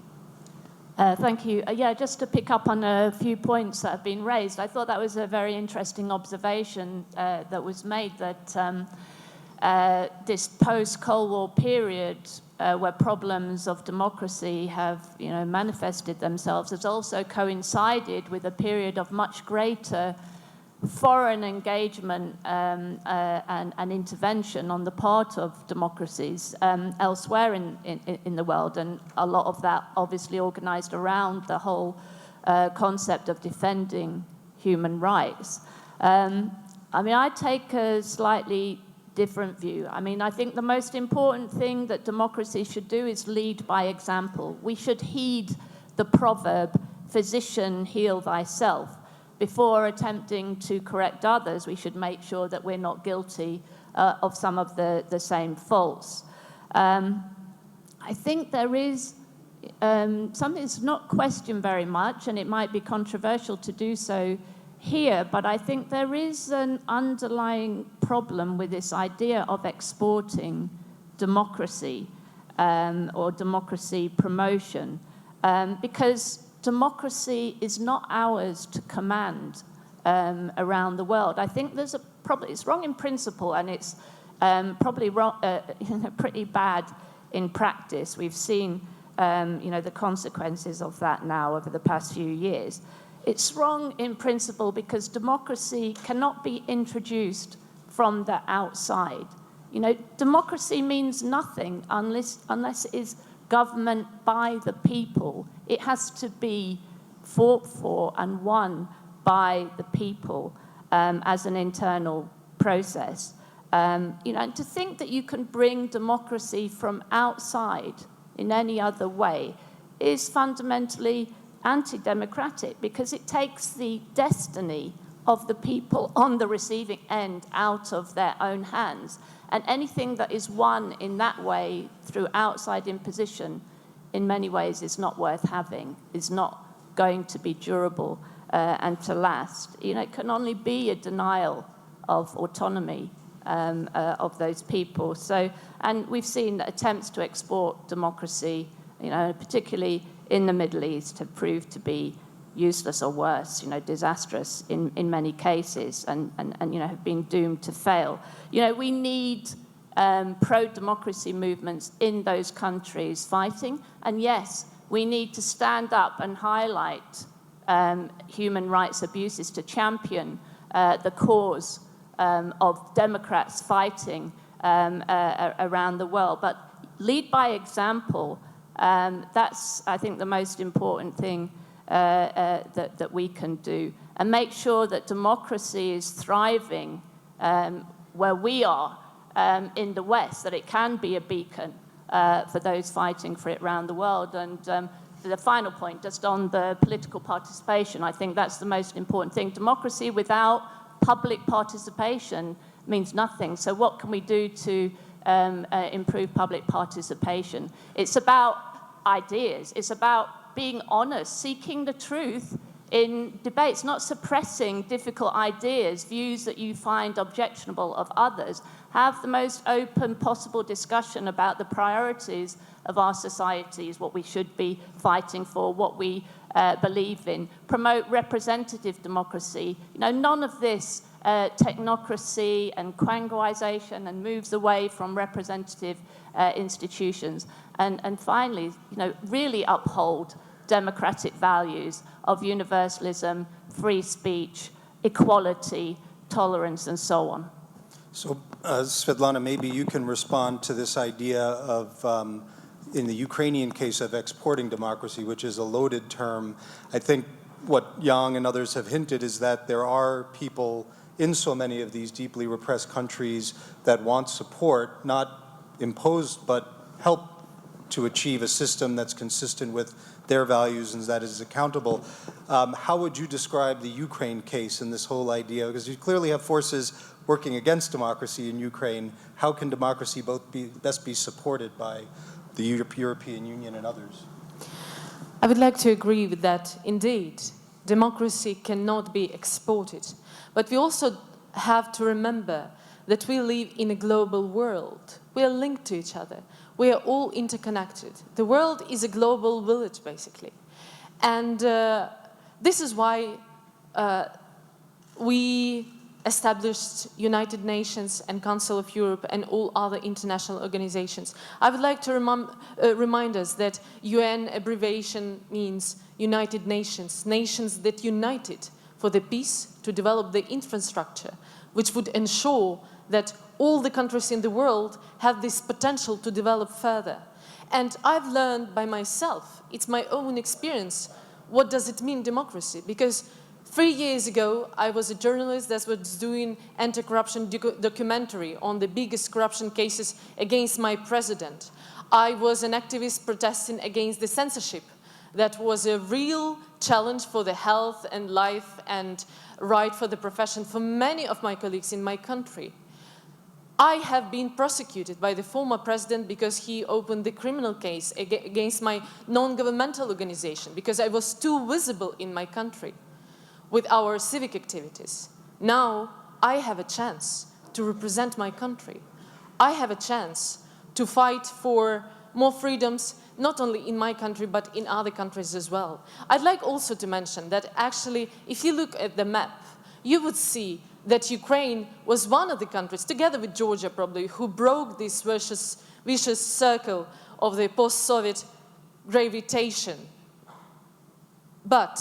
Thank you. Yeah, just to pick up on a few points that have been raised, I thought that was a very interesting observation that was made, that this post-Cold War period where problems of democracy have manifested themselves has also coincided with a period of much greater foreign engagement and intervention on the part of democracies elsewhere in the world, and a lot of that obviously organized around the whole concept of defending human rights. I mean, I take a slightly different view. I mean, I think the most important thing that democracy should do is lead by example. We should heed the proverb, physician, heal thyself. Before attempting to correct others, we should make sure that we're not guilty of some of the same faults. I think there is something that's not questioned very much, and it might be controversial to do so here, but I think there is an underlying problem with this idea of exporting democracy or democracy promotion, because democracy is not ours to command around the world. I think there's it's wrong in principle, and it's probably wrong, pretty bad in practice. We've seen the consequences of that now over the past few years. It's wrong in principle because democracy cannot be introduced from the outside. Democracy means nothing unless it is government by the people. It has to be fought for and won by the people as an internal process. And to think that you can bring democracy from outside in any other way is fundamentally anti-democratic, because it takes the destiny of the people on the receiving end out of their own hands. And anything that is won in that way through outside imposition, in many ways, is not worth having, is not going to be durable and to last. It can only be a denial of autonomy of those people. So, and we've seen attempts to export democracy, particularly in the Middle East, have proved to be useless or worse, disastrous in many cases, and have been doomed to fail. We need pro-democracy movements in those countries fighting, and yes, we need to stand up and highlight human rights abuses, to champion the cause of Democrats fighting around the world. But lead by example. That's, I think, the most important thing that we can do, and make sure that democracy is thriving where we are in the West, that it can be a beacon for those fighting for it around the world. And the final point, just on the political participation, I think that's the most important thing. Democracy without public participation means nothing. So what can we do to improve public participation? It's about ideas. It's about being honest, seeking the truth in debates, not suppressing difficult ideas, views that you find objectionable of others. Have the most open possible discussion about the priorities of our societies, what we should be fighting for, what we believe in. Promote representative democracy. None of this technocracy and quangoization and moves away from representative institutions. And finally, really uphold democratic values of universalism, free speech, equality, tolerance, and so on. So, Svitlana, maybe you can respond to this idea of, in the Ukrainian case, of exporting democracy, which is a loaded term. I think what Yang and others have hinted is that there are people in so many of these deeply repressed countries that want support, not imposed, but help to achieve a system that's consistent with their values and that is accountable. How would you describe the Ukraine case and this whole idea? Because you clearly have forces working against democracy in Ukraine. How can democracy best be supported by the European Union and others? I would like to agree with that. Indeed, democracy cannot be exported. But we also have to remember that we live in a global world. We are linked to each other. We are all interconnected. The world is a global village, basically. And this is why we established United Nations and Council of Europe and all other international organizations. I would like to remind us that UN abbreviation means United Nations, nations that united for the peace, to develop the infrastructure, which would ensure that all the countries in the world have this potential to develop further. And I've learned by myself, it's my own experience, what does it mean, democracy? Because 3 years ago, I was a journalist that was doing anti-corruption documentary on the biggest corruption cases against my president. I was an activist protesting against the censorship. That was a real challenge for the health and life and right for the profession for many of my colleagues in my country. I have been prosecuted by the former president because he opened the criminal case against my non-governmental organization because I was too visible in my country with our civic activities. Now I have a chance to represent my country. I have a chance to fight for more freedoms, not only in my country, but in other countries as well. I'd like also to mention that actually, if you look at the map, you would see that Ukraine was one of the countries, together with Georgia probably, who broke this vicious circle of the post-Soviet gravitation. But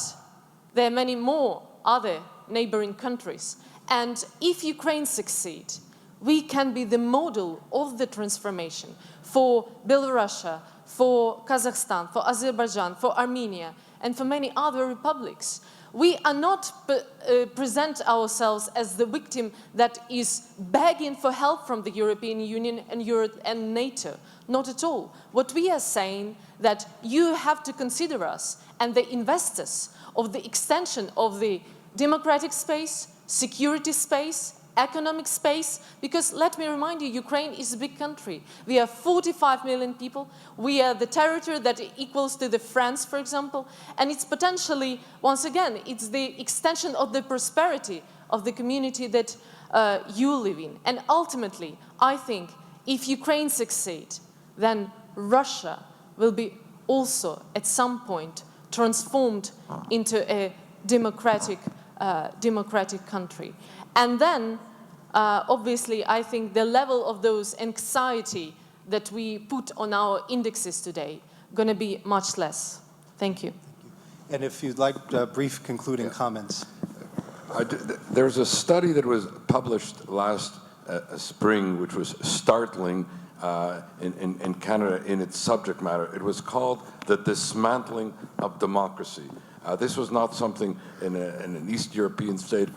there are many more other neighboring countries. And if Ukraine succeeds, we can be the model of the transformation for Belarus, for Kazakhstan, for Azerbaijan, for Armenia, and for many other republics. We are not present ourselves as the victim that is begging for help from the European Union and NATO. Not at all. What we are saying that you have to consider us and the investors of the extension of the democratic space, security space, economic space, because let me remind you, Ukraine is a big country. We are 45 million people. We are the territory that equals to the France, for example, and it's potentially, once again, it's the extension of the prosperity of the community that you live in. And ultimately, I think if Ukraine succeeds, then Russia will be also at some point transformed into a democratic country. And then, obviously, I think the level of those anxiety that we put on our indexes today going to be much less. Thank you. And if you'd like brief concluding comments. There's a study that was published last spring, which was startling in Canada in its subject matter. It was called The Dismantling of Democracy. This was not something in an East European state.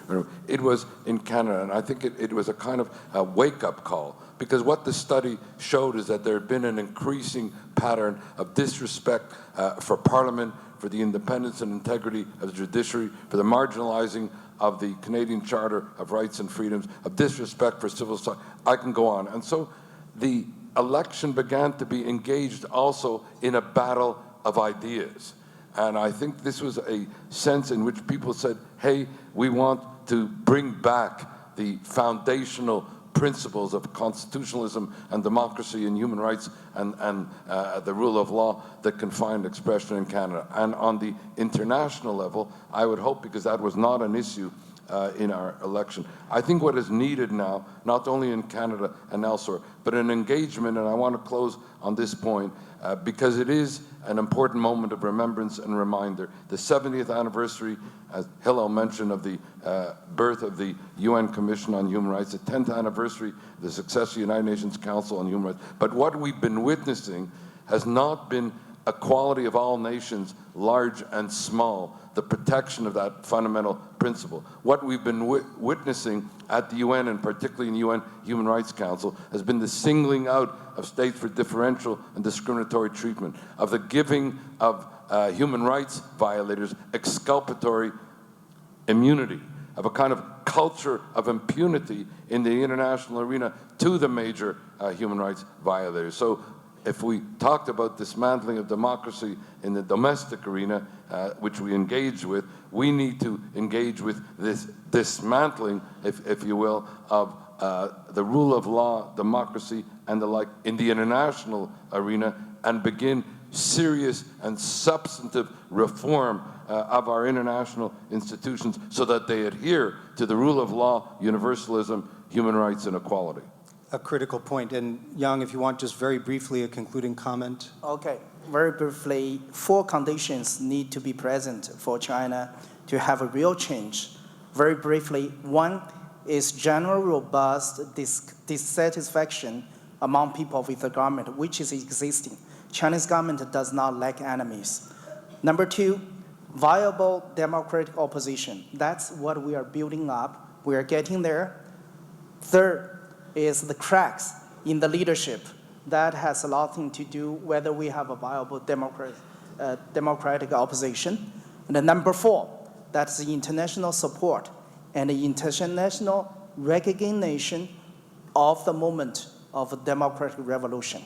It was in Canada, and I think it was a kind of a wake-up call, because what the study showed is that there had been an increasing pattern of disrespect for Parliament, for the independence and integrity of the judiciary, for the marginalizing of the Canadian Charter of Rights and Freedoms, of disrespect for civil society. I can go on. And so the election began to be engaged also in a battle of ideas. And I think this was a sense in which people said, hey, we want to bring back the foundational principles of constitutionalism and democracy and human rights and the rule of law that can find expression in Canada. And on the international level, I would hope, because that was not an issue in our election. I think what is needed now, not only in Canada and elsewhere, but an engagement, and I want to close on this point, because it is an important moment of remembrance and reminder. The 70th anniversary, as Hillel mentioned, of the birth of the UN Commission on Human Rights, the 10th anniversary of the success of the United Nations Council on Human Rights. But what we've been witnessing has not been equality of all nations, large and small, the protection of that fundamental principle. What we've been witnessing at the UN, and particularly in the UN Human Rights Council, has been the singling out of states for differential and discriminatory treatment, of the giving of human rights violators exculpatory immunity, of a kind of culture of impunity in the international arena to the major human rights violators. So if we talked about dismantling of democracy in the domestic arena, which we engage with, we need to engage with this dismantling, if you will, of the rule of law, democracy, and the like in the international arena, and begin serious and substantive reform of our international institutions so that they adhere to the rule of law, universalism, human rights, and equality. A critical point. And Yang, if you want just very briefly a concluding comment. Okay, very briefly, 4 conditions need to be present for China to have a real change. Very briefly, 1 is general robust dissatisfaction among people with the government, which is existing. Chinese government does not lack enemies. Number 2, viable democratic opposition. That's what we are building up. We are getting there. Third is the cracks in the leadership. That has a lot to do whether we have a viable democratic opposition. And then number 4, that's the international support and the international recognition of the moment of a democratic revolution.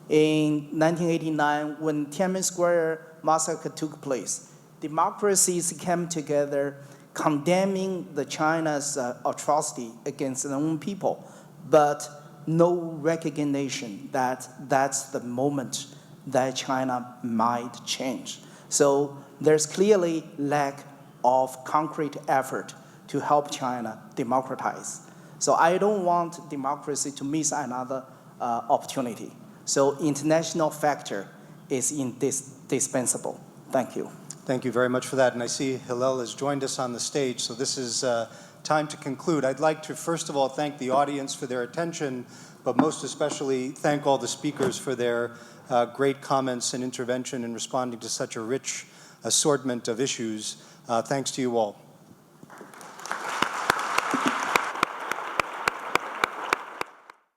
In 1989, when Tiananmen Square massacre took place, democracies came together condemning the China's atrocity against their own people, but no recognition that that's the moment that China might change. So there's clearly lack of concrete effort to help China democratize. So I don't want democracy to miss another opportunity. So international factor is indispensable. Thank you. Thank you very much for that. And I see Hillel has joined us on the stage, so this is time to conclude. I'd like to first of all thank the audience for their attention, but most especially thank all the speakers for their great comments and intervention in responding to such a rich assortment of issues. Thanks to you all.